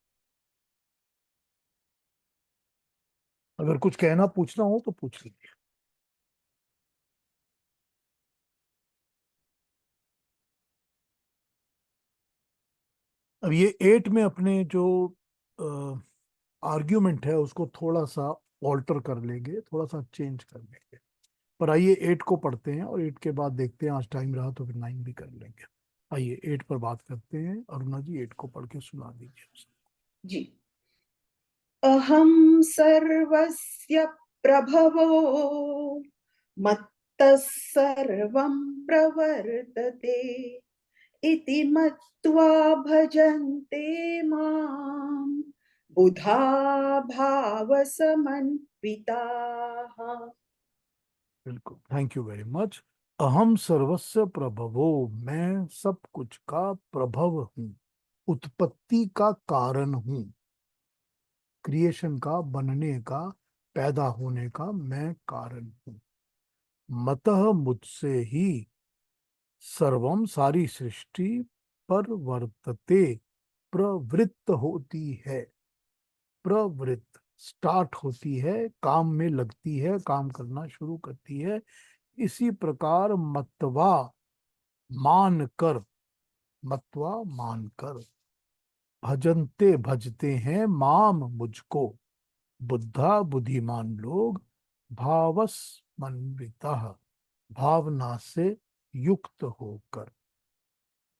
अगर कुछ कहना पूछना हो तो पूछ लीजिए। अब ये 8 में अपने जो आर्ग्यूमेंट है उसको थोड़ा सा ऑल्टर कर लेंगे, थोड़ा सा चेंज कर लेंगे। पर आइए 8 को पढ़ते हैं और 8 के बाद देखते हैं, आज टाइम रहा तो फिर 9 भी कर लेंगे। आइए 8 पर बात करते हैं। अरुणा जी 8 को पढ़ के सुना दीजिए उसे। जी। अहं सर्वस्य प्रभवो मत्तः सर्वं प्रवर्तते इति मत्वा भजन्ते मां बुधा भावसमन्विताः। बिल्कुल, थैंक यू वेरी मच। अहम सर्वस्य प्रभवो, मैं सब कुछ का प्रभव हूँ, उत्पत्ति का कारण हूँ, क्रिएशन का, बनने का, पैदा होने का मैं कारण हूँ। मतः, मुझसे ही, सर्वम, सारी सृष्टि, पर वर्तते, प्रवृत्त होती है, प्रवृत्त स्टार्ट होती है, काम में लगती है, काम करना शुरू करती है। इसी प्रकार मत्वा, मान कर, मत्वा मान कर, भजनते भजते हैं, माम मुझको, बुद्धा बुद्धिमान लोग, भावस्मन्वितः, भावना से युक्त होकर,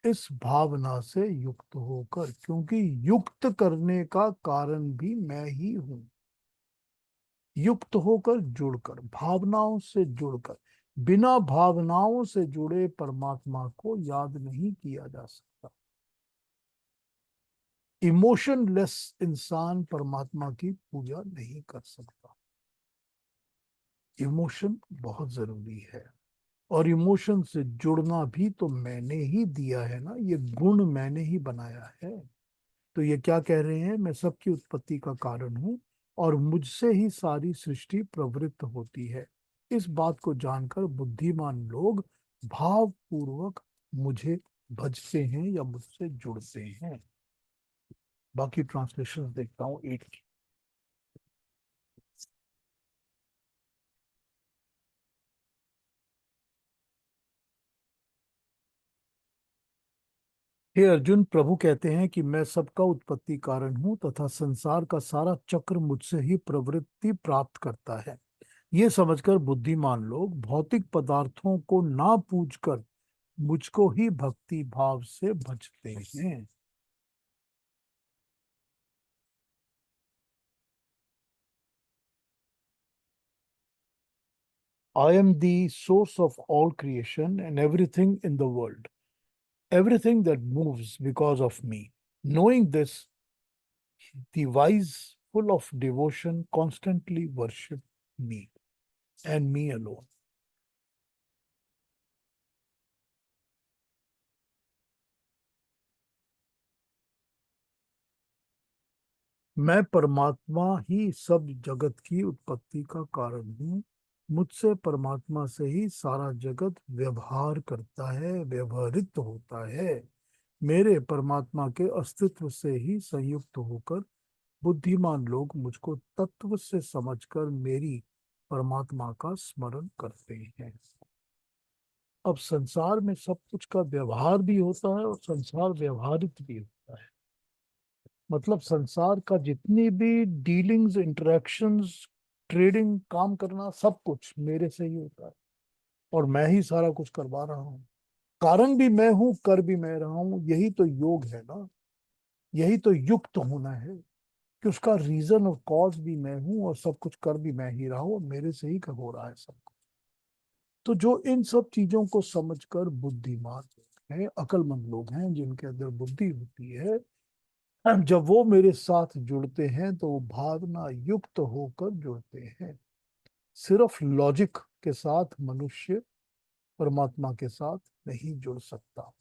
इस भावना से युक्त होकर, क्योंकि युक्त करने का कारण भी मैं ही हूं। युक्त होकर, जुड़कर, भावनाओं से जुड़कर, बिना भावनाओं से जुड़े परमात्मा को याद नहीं किया जा सकता। इमोशनलेस इंसान परमात्मा की पूजा नहीं कर सकता। इमोशन बहुत जरूरी है, और इमोशन से जुड़ना भी तो मैंने ही दिया है ना, ये गुण मैंने ही बनाया है। तो ये क्या कह रहे हैं, मैं सबकी उत्पत्ति का कारण हूं और मुझसे ही सारी सृष्टि प्रवृत्त होती है। इस बात को जानकर बुद्धिमान लोग भावपूर्वक मुझे भजते हैं या मुझसे जुड़ते हैं। बाकी ट्रांसलेशन देखता हूँ 8 की। हे अर्जुन, प्रभु कहते हैं कि मैं सबका उत्पत्ति कारण हूँ तथा संसार का सारा चक्र मुझसे ही प्रवृत्ति प्राप्त करता है। ये समझकर बुद्धिमान लोग भौतिक पदार्थों को ना पूजकर मुझको ही भक्ति भाव से भजते हैं। I am the source of all creation and everything in the world, everything that moves because of me. Knowing this, the wise, full of devotion, constantly worship me and me alone. मैं परमात्मा ही सब जगत की उत्पत्ति का कारण हूँ। मुझसे परमात्मा से ही सारा जगत व्यवहार करता है, व्यवहृत होता है। मेरे परमात्मा के अस्तित्व से ही संयुक्त होकर बुद्धिमान लोग मुझको तत्व से समझकर मेरी परमात्मा का स्मरण करते हैं। अब संसार में सब कुछ का व्यवहार भी होता है और संसार व्यवहारित भी होता है। मतलब संसार का जितनी भी डीलिंग्स, इंटरेक्शंस, ट्रेडिंग, काम करना, सब कुछ मेरे से ही होता है और मैं ही सारा कुछ करवा रहा हूँ। कारण भी मैं हूँ, कर भी मैं रहा हूँ। यही तो योग है ना, यही तो युक्त होना है कि उसका रीजन और कॉज भी मैं हूँ और सब कुछ कर भी मैं ही रहा हूँ और मेरे से ही हो रहा है सब कुछ। तो जो इन सब चीजों को समझकर बुद्धिमान लोग हैं, अक्लमंद लोग हैं, जिनके अंदर बुद्धि होती है, जब वो मेरे साथ जुड़ते हैं तो वो भावना युक्त होकर जुड़ते हैं। सिर्फ लॉजिक के साथ मनुष्य परमात्मा के साथ नहीं जुड़ सकता।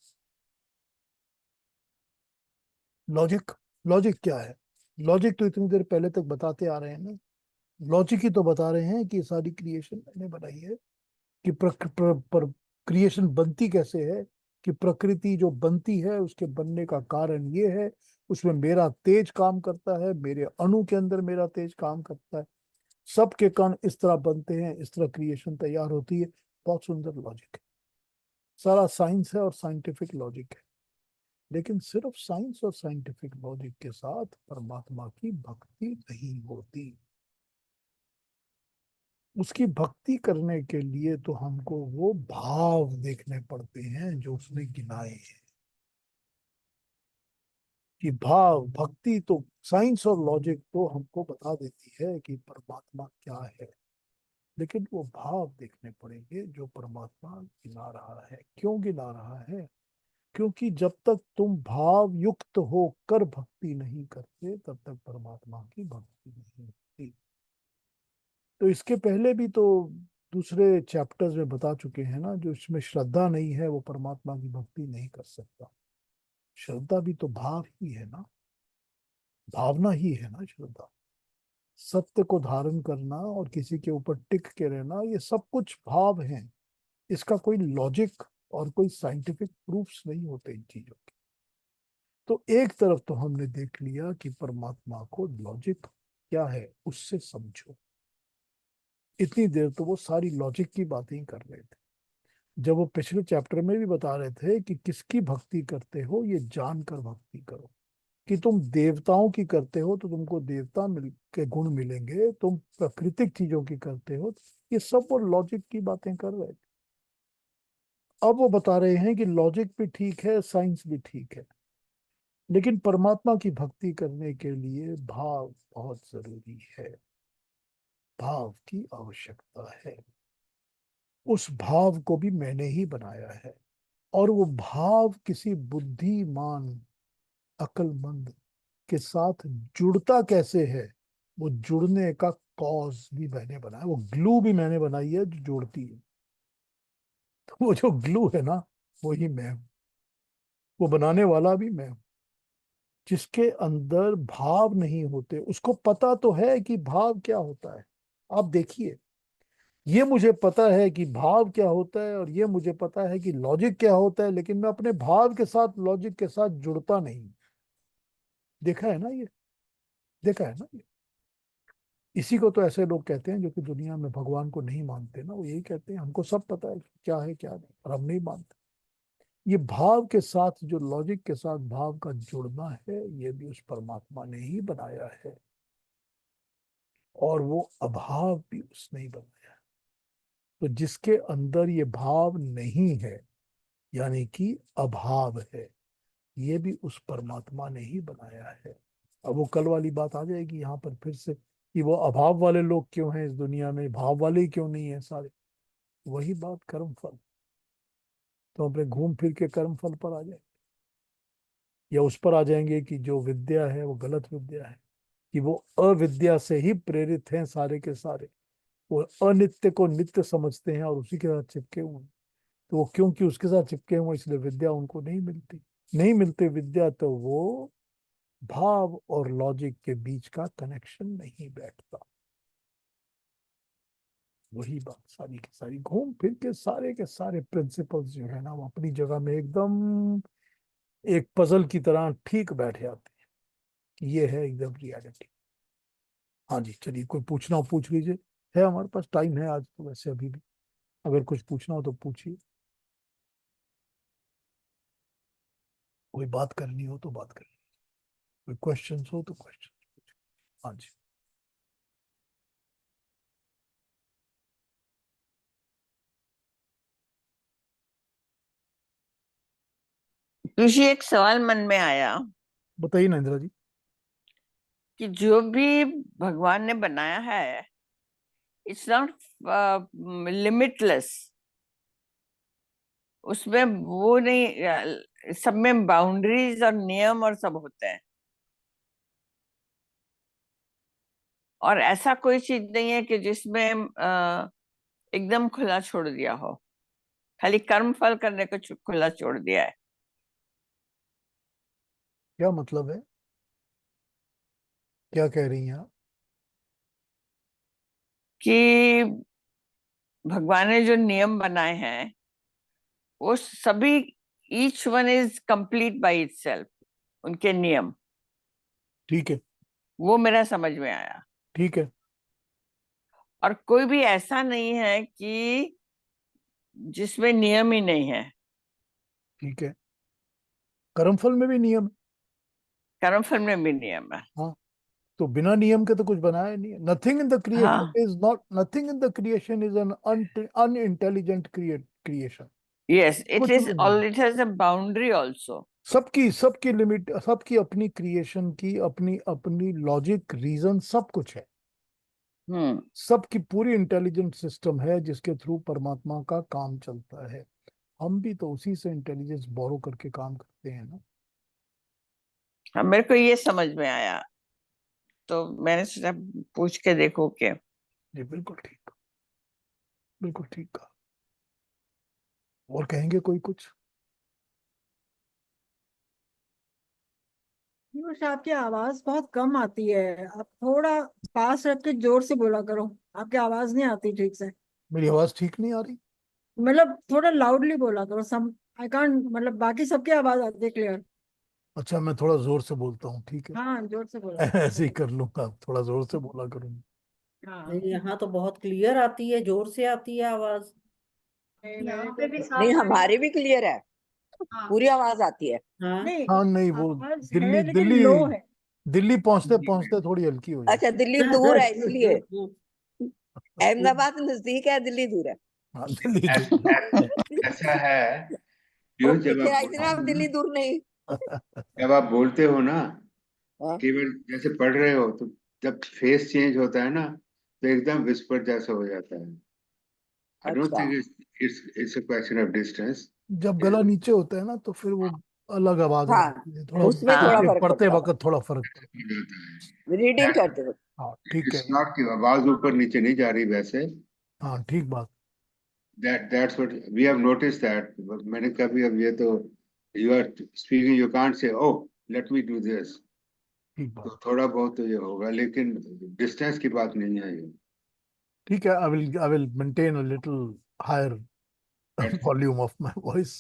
लॉजिक, लॉजिक क्या है? लॉजिक तो इतनी देर पहले तक बताते आ रहे हैं ना। लॉजिक ही तो बता रहे हैं कि सारी क्रिएशन मैंने बनाई है, कि क्रिएशन बनती कैसे है, कि प्रकृति जो बनती है उसके बनने का कारण ये है, उसमें मेरा तेज काम करता है, मेरे अणु के अंदर मेरा तेज काम करता है, सबके कण इस तरह बनते हैं, इस तरह क्रिएशन तैयार होती है। बहुत सुंदर लॉजिक है, सारा साइंस है और साइंटिफिक लॉजिक है। लेकिन सिर्फ साइंस और साइंटिफिक लॉजिक के साथ परमात्मा की भक्ति नहीं होती। उसकी भक्ति करने के लिए तो हमको वो भाव देखने पड़ते हैं जो उसने गिनाए हैं। कि भाव भक्ति तो साइंस और लॉजिक तो हमको बता देती है कि परमात्मा क्या है, लेकिन वो भाव देखने पड़ेंगे जो परमात्मा गिना रहा है। क्यों गिना रहा है? क्योंकि जब तक तुम भाव युक्त होकर भक्ति नहीं करते तब तक परमात्मा की भक्ति नहीं होती। तो इसके पहले भी तो दूसरे चैप्टर्स में बता चुके हैं ना, जो इसमें श्रद्धा नहीं है वो परमात्मा की भक्ति नहीं कर सकता। श्रद्धा भी तो भाव ही है ना, भावना ही है ना श्रद्धा। सत्य को धारण करना और किसी के ऊपर टिक के रहना, ये सब कुछ भाव है। इसका कोई लॉजिक और कोई साइंटिफिक प्रूफ्स नहीं होते इन चीजों के। तो एक तरफ तो हमने देख लिया कि परमात्मा को लॉजिक क्या है उससे समझो। इतनी देर तो वो सारी लॉजिक की बातें ही कर रहे थे। जब वो पिछले चैप्टर में भी बता रहे थे कि किसकी भक्ति करते हो ये जानकर भक्ति करो। कि तुम देवताओं की करते हो तो तुमको देवता मिल के गुण मिलेंगे, तुम प्राकृतिक चीजों की करते हो, ये सब वो लॉजिक की बातें कर रहे थे। अब वो बता रहे हैं कि लॉजिक भी ठीक है, साइंस भी ठीक है, लेकिन परमात्मा की भक्ति करने के लिए भाव बहुत जरूरी है। भाव की आवश्यकता है। उस भाव को भी मैंने ही बनाया है। और वो भाव किसी बुद्धिमान, अक्लमंद के साथ जुड़ता कैसे है, वो जुड़ने का कॉज भी मैंने बनाया, वो ग्लू भी मैंने बनाई है जो जोड़ती है। तो वो जो ग्लू है ना, वो ही मैं हूं। वो बनाने वाला भी मैं हूं। जिसके अंदर भाव नहीं होते उसको पता तो है कि भाव क्या होता है। आप देखिए, ये मुझे पता है कि भाव क्या होता है और ये मुझे पता है कि लॉजिक क्या होता है, लेकिन मैं अपने भाव के साथ लॉजिक के साथ जुड़ता नहीं। देखा है ना ये, देखा है ना ये। इसी को तो ऐसे लोग कहते हैं जो कि दुनिया में भगवान को नहीं मानते ना, वो यही कहते हैं हमको सब पता है कि क्या है क्या नहीं, और हम नहीं मानते। ये भाव के साथ, जो लॉजिक के साथ भाव का जुड़ना है, ये भी उस परमात्मा ने ही बनाया है, और वो अभाव भी उसने ही बनाया। तो जिसके अंदर ये भाव नहीं है, यानी कि अभाव है, ये भी उस परमात्मा ने ही बनाया है। अब वो कल वाली बात आ जाएगी यहाँ पर फिर से, कि वो अभाव वाले लोग क्यों हैं इस दुनिया में, भाव वाले ही क्यों नहीं है सारे। वही बात कर्म फल। तो अपने घूम फिर के कर्म फल पर आ जाए, या उस पर आ जाएंगे कि जो विद्या है वो गलत विद्या है, कि वो अविद्या से ही प्रेरित हैं सारे के सारे। वो अनित्य को नित्य समझते हैं और उसी के साथ चिपके हुए हैं। तो वो क्योंकि उसके साथ चिपके हुए, इसलिए विद्या उनको नहीं मिलती। नहीं मिलती विद्या, तो वो भाव और लॉजिक के बीच का कनेक्शन नहीं बैठता। वही बात सारी की सारी घूम फिर के सारे प्रिंसिपल्स जो है ना, वो अपनी जगह में एकदम एक पजल की तरह ठीक बैठ जाते हैं, कि ये है एकदम रियलिटी। हाँ जी, चलिए, कोई पूछना हो पूछ लीजिए। है हमारे पास टाइम है आज तो, वैसे अभी भी अगर कुछ पूछना हो तो पूछिए। कोई बात करनी हो तो बात करिए, कोई क्वेश्चन हो तो क्वेश्चन। हाँ जी। ऋषि, एक सवाल मन में आया बताइए ना इंदिरा जी। कि जो भी भगवान ने बनाया है, इट्स नॉट लिमिटलेस। उसमें वो नहीं, सब में बाउंड्रीज और नियम और सब होते हैं, और ऐसा कोई चीज नहीं है कि जिसमें एकदम खुला छोड़ दिया हो। खाली कर्म फल करने को खुला छोड़ दिया है। क्या मतलब है, क्या कह रही हैं आप? कि भगवान ने जो नियम बनाए हैं वो सभी, each one is complete by itself, उनके नियम। ठीक है। वो मेरा समझ में आया। ठीक है। और कोई भी ऐसा नहीं है कि जिसमें नियम ही नहीं है। ठीक है। कर्मफल में भी नियम है। कर्मफल में भी नियम है। हाँ, तो बिना नियम के तो कुछ बनाया नहीं है। नथिंग इन द क्रिएशन हाँ, is not, nothing in the creation is an unintelligent creation. Yes, it कुछ इज भी नहीं। All, it has a boundary also. सबकी सबकी लिमिट, सबकी अपनी क्रिएशन की अपनी अपनी लॉजिक रीजन सब कुछ है। हम्म। सबकी पूरी इंटेलिजेंट सिस्टम है जिसके थ्रू परमात्मा का काम चलता है। हम भी तो उसी से इंटेलिजेंस बोरो करके काम करते हैं ना। हाँ, मेरे को ये समझ में आया, तो मैंने सोचा पूछ के देखो क्या। जी बिल्कुल ठीक, बिल्कुल ठीक कहा। और कहेंगे कोई कुछ? पीयूष, आपकी आवाज बहुत कम आती है। आप थोड़ा पास रख के जोर से बोला करो। आपकी आवाज नहीं आती ठीक से। मेरी आवाज ठीक नहीं आ रही? मतलब थोड़ा लाउडली बोला करो। सम आई कांट, मतलब बाकी सबकी आवाज आती है क्लियर। अच्छा, मैं थोड़ा जोर से बोलता हूँ, ठीक है। हाँ, जोर से बोला ऐसे ही करो। कर लूंगा, थोड़ा जोर से बोला करूंगा। हाँ। नहीं, यहाँ तो बहुत क्लियर आती है, जोर से आती है आवाज। यहाँ पे भी नहीं, हमारी भी क्लियर है, हाँ। पूरी आवाज आती है। हाँ, नहीं, हाँ नहीं, वो आवाज दिल्ली है लेकिन दिल्ली लो है। दिल्ली पहुंचते पहुंचते थोड़ी हल्की हो अच्छा, जाती दिल्ली दूर है इसलिए। अहमदाबाद नजदीक है, दिल्ली दूर है। है। हाँ, दिल्ली ऐसा है वो जो जब पीछे आप आई थी ना, बोलते अब हो दिल्ली ना, दूर नहीं। जब आप बोलते हो ना, हाँ, केवल जैसे पढ़ रहे हो तो जब फेस चेंज होता है ना, तो एकदम विस्पर जैसा हो जाता है। आई डोंट अच्छा। Think it's a question of distance. जब गला नीचे होता है ना, तो फिर वो अलग आवाज आ हाँ, जाती है, थोड़ा उसमें थोड़ा हाँ, फर्क पढ़ते पड़ता है, वक्त थोड़ा फर्क पड़ता रीडिंग दैट्स करते हुए। है। हाँ ठीक है। इट्स नॉट कि आवाज ऊपर नीचे नहीं जा रही वैसे। हाँ ठीक बात। That's what we have noticed that मैंने कभी अब ये तो you are speaking, you can't say oh let me do this। ठीक तो बात। थोड़ा बहुत तो ये होगा, लेकिन डिस्टेंस की बात नहीं है ये। ठीक है, I will maintain a little higher That's- volume of my voice.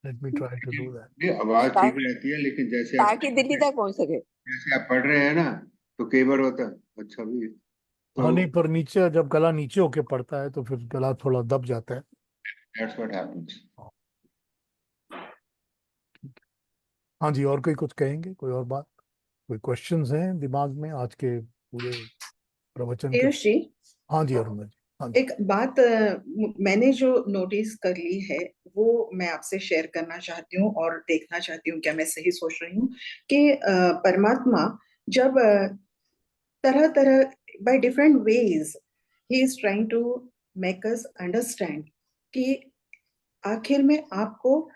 Let me try to do that. ये आवाज ठीक ता, रहती है, लेकिन ताकि दिल्ली तक पहुंच सके। जैसे आप पढ़ रहे हैं ना, तो कई बार होता है अच्छा भी हाँ तो नहीं, पर नीचे जब गला नीचे होके पड़ता है तो फिर गला थोड़ा दब जाता है। that's what happens। हाँ जी, और कोई कुछ कहेंगे, कोई और बात, कोई क्वेश्चंस हैं दिमाग में आज के पूरे प्रवचन के? पीयूष जी, हाँ जी अरुणा जी, हाँ जी। एक बात मैंने जो नोटिस कर ली है वो मैं आपसे शेयर करना चाहती हूँ और देखना चाहती हूँ क्या मैं सही सोच रही हूँ कि परमात्मा जब तरह तरह by different ways he is trying to make us understand कि आखिर में आपको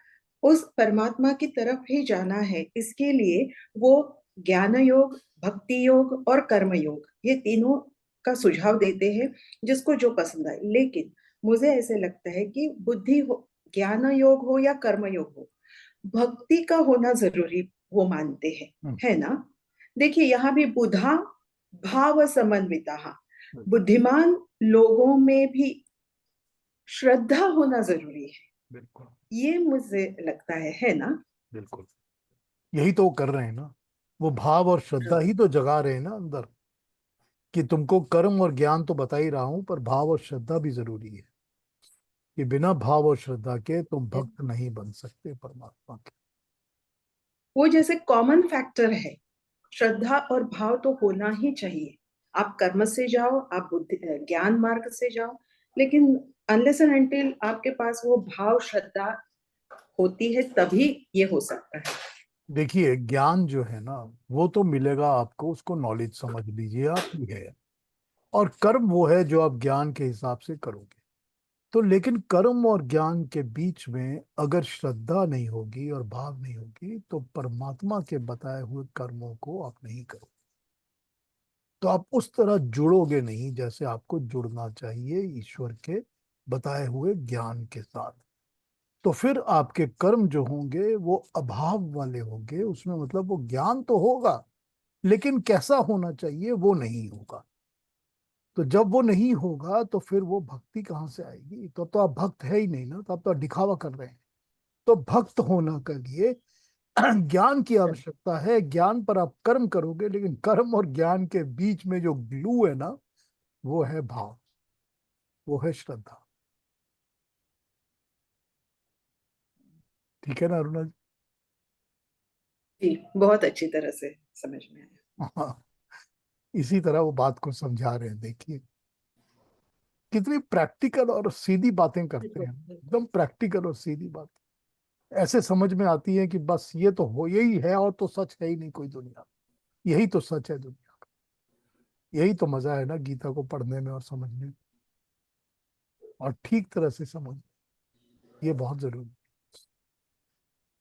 उस परमात्मा की तरफ ही जाना है। इसके लिए वो ज्ञान योग, भक्ति योग और कर्म योग ये तीनों का सुझाव देते हैं जिसको जो पसंद आए। लेकिन मुझे ऐसे लगता है कि बुद्धि हो, ज्ञान योग हो या कर्म योग हो, भक्ति का होना जरूरी वो मानते हैं, है ना। देखिए यहाँ भी बुधा भाव समन्विता, बुद्धिमान लोगों में भी श्रद्धा होना जरूरी है, बिल्कुल ये मुझे लगता है ना। बिल्कुल, यही तो वो कर रहे हैं ना, वो भाव और श्रद्धा ही तो जगा रहे हैं ना अंदर, कि तुमको कर्म और ज्ञान तो बता ही रहा हूं, पर भाव और श्रद्धा भी जरूरी है, कि बिना भाव और श्रद्धा के तुम भक्त नहीं बन सकते परमात्मा के। वो जैसे कॉमन फैक्टर है, श्रद्धा और भाव तो होना ही चाहिए। आप कर्म से जाओ, आप बुद्धि ज्ञान मार्ग से जाओ, लेकिन अनलेस एंड अनटिल आपके पास वो भाव श्रद्धा होती है तभी ये हो सकता है। देखिए ज्ञान जो है ना, वो तो मिलेगा आपको, उसको नॉलेज समझ लीजिए आप, ही है। और कर्म वो है जो आप ज्ञान के हिसाब से करोगे। तो लेकिन कर्म और ज्ञान के बीच में अगर श्रद्धा नहीं होगी और भाव नहीं होगी, तो परमात्मा के बताए हुए कर्मों को आप नहीं करोगे। तो आप उस तरह जुड़ोगे नहीं जैसे आपको जुड़ना चाहिए ईश्वर के बताए हुए ज्ञान के साथ। तो फिर आपके कर्म जो होंगे वो अभाव वाले होंगे, उसमें मतलब वो ज्ञान तो होगा, लेकिन कैसा होना चाहिए वो नहीं होगा। तो जब वो नहीं होगा तो फिर वो भक्ति कहाँ से आएगी? तो आप भक्त है ही नहीं ना, तो आप तो दिखावा कर रहे हैं। तो भक्त होने के लिए ज्ञान की आवश्यकता है, ज्ञान पर आप कर्म करोगे, लेकिन कर्म और ज्ञान के बीच में जो ग्लू है ना, वो है भाव, वो है श्रद्धा। ठीक है ना अरुणा जी? जी, बहुत अच्छी तरह से समझ में आया। हाँ, इसी तरह वो बात को समझा रहे हैं। देखिए कितनी प्रैक्टिकल और सीधी बातें करते हैं, एकदम प्रैक्टिकल और सीधी बात, ऐसे समझ में आती है कि बस ये तो हो, यही है, और तो सच है ही नहीं कोई दुनिया, यही तो सच है दुनिया का। यही तो मजा है ना गीता को पढ़ने में और समझने में, और ठीक तरह से समझ, ये बहुत जरूरी है।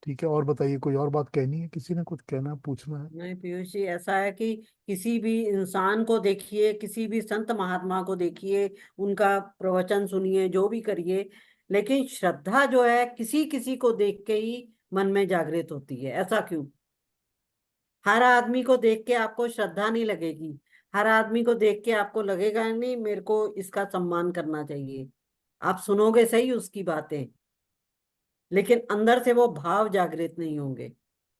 ठीक है, और बताइए, कोई और बात कहनी है, किसी ने कुछ कहना है, पूछना है? नहीं पीयूष जी, ऐसा है कि किसी भी इंसान को देखिए, किसी भी संत महात्मा को देखिए, उनका प्रवचन सुनिए, जो भी करिए, लेकिन श्रद्धा जो है किसी किसी को देख के ही मन में जागृत होती है। ऐसा क्यों? हर आदमी को देख के आपको श्रद्धा नहीं लगेगी, हर आदमी को देख के आपको लगेगा नहीं मेरे को इसका सम्मान करना चाहिए। आप सुनोगे सही उसकी बातें, लेकिन अंदर से वो भाव जागृत नहीं होंगे।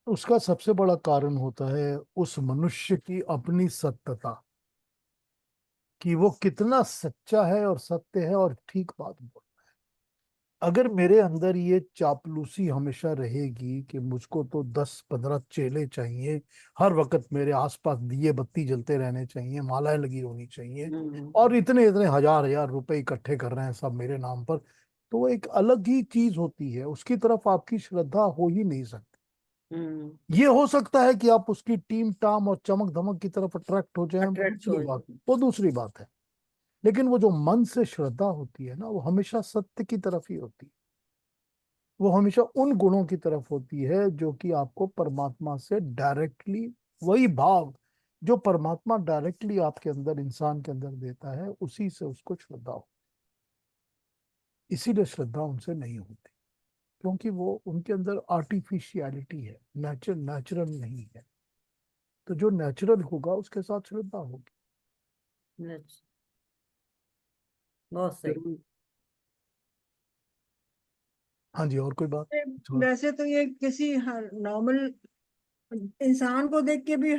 उसका सबसे बड़ा कारण होता है उस मनुष्य की अपनी सत्यता, कि वो कितना सच्चा है और सत्य है और ठीक बात बोल। अगर मेरे अंदर ये चापलूसी हमेशा रहेगी कि मुझको तो 10-15 चेले चाहिए, हर वक्त मेरे आसपास दिए बत्ती जलते रहने चाहिए, मालाएं लगी होनी चाहिए, और इतने इतने हजार हजार रुपए इकट्ठे कर रहे हैं सब मेरे नाम पर, तो वो एक अलग ही चीज होती है, उसकी तरफ आपकी श्रद्धा हो ही नहीं सकती। ये हो सकता है कि आप उसकी टीम टाम और चमक धमक की तरफ अट्रैक्ट हो जाए, अट्रैक्ट हो। वो दूसरी बात है। लेकिन वो जो मन से श्रद्धा होती है ना, वो हमेशा सत्य की तरफ ही होती है, वो हमेशा उन गुणों की तरफ होती है जो कि आपको परमात्मा से डायरेक्टली, वही भाव जो परमात्मा डायरेक्टली आपके अंदर, इंसान के अंदर देता है, उसी से उसको श्रद्धा हो। इसीलिए श्रद्धा उनसे नहीं होती, क्योंकि वो उनके अंदर आर्टिफिशियलिटी है, नेचुरल नहीं है। तो जो नेचुरल होगा उसके साथ श्रद्धा होगी। बहुत सही। जरूर। हाँ जी, और कोई बात? वैसे तो ये किसी नॉर्मल इंसान को देख के भी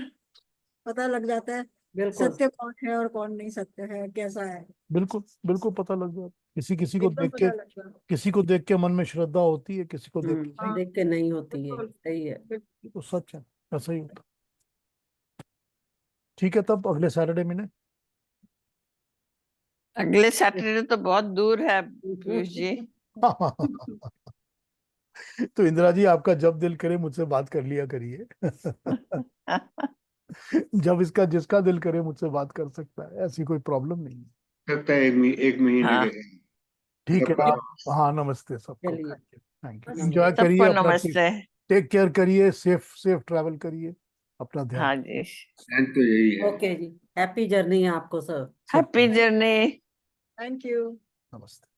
पता लग जाता है बिल्कुल सत्य कौन है और कौन नहीं सत्य है, कैसा है, बिल्कुल बिल्कुल पता लग जाता, किसी को एकदम देख के, पता लग जाए। किसी को देख के मन में श्रद्धा होती है, किसी को देख के नहीं, देख के नहीं होती है, बिल्कुल, सही है। ये तो सच है, ऐसा ही होता। ठीक है, तब अगले सैटरडे मिले। अगले सैटरडे तो बहुत दूर है पीयूष जी। तो इंदिरा जी, आपका जब दिल करे मुझसे बात कर लिया करिए। जब इसका जिसका दिल करे मुझसे बात कर सकता है, ऐसी कोई प्रॉब्लम नहीं है। सकता है एक महीने हाँ, के लिए। ठीक है, सबको आप, हाँ, नमस्ते सबको, चलिए, थैंक यू, नमस्ते। एंजॉय करिए सबको अपना, नमस्ते। टेक केयर करिए, सेफ सेफ ट्रैवल करिए, अपना ध्यान। हाँ जी, ध्यान तो यही है। ओके जी, हैप्पी जर्नी आपको sir. Happy journey. Thank you. नमस्ते।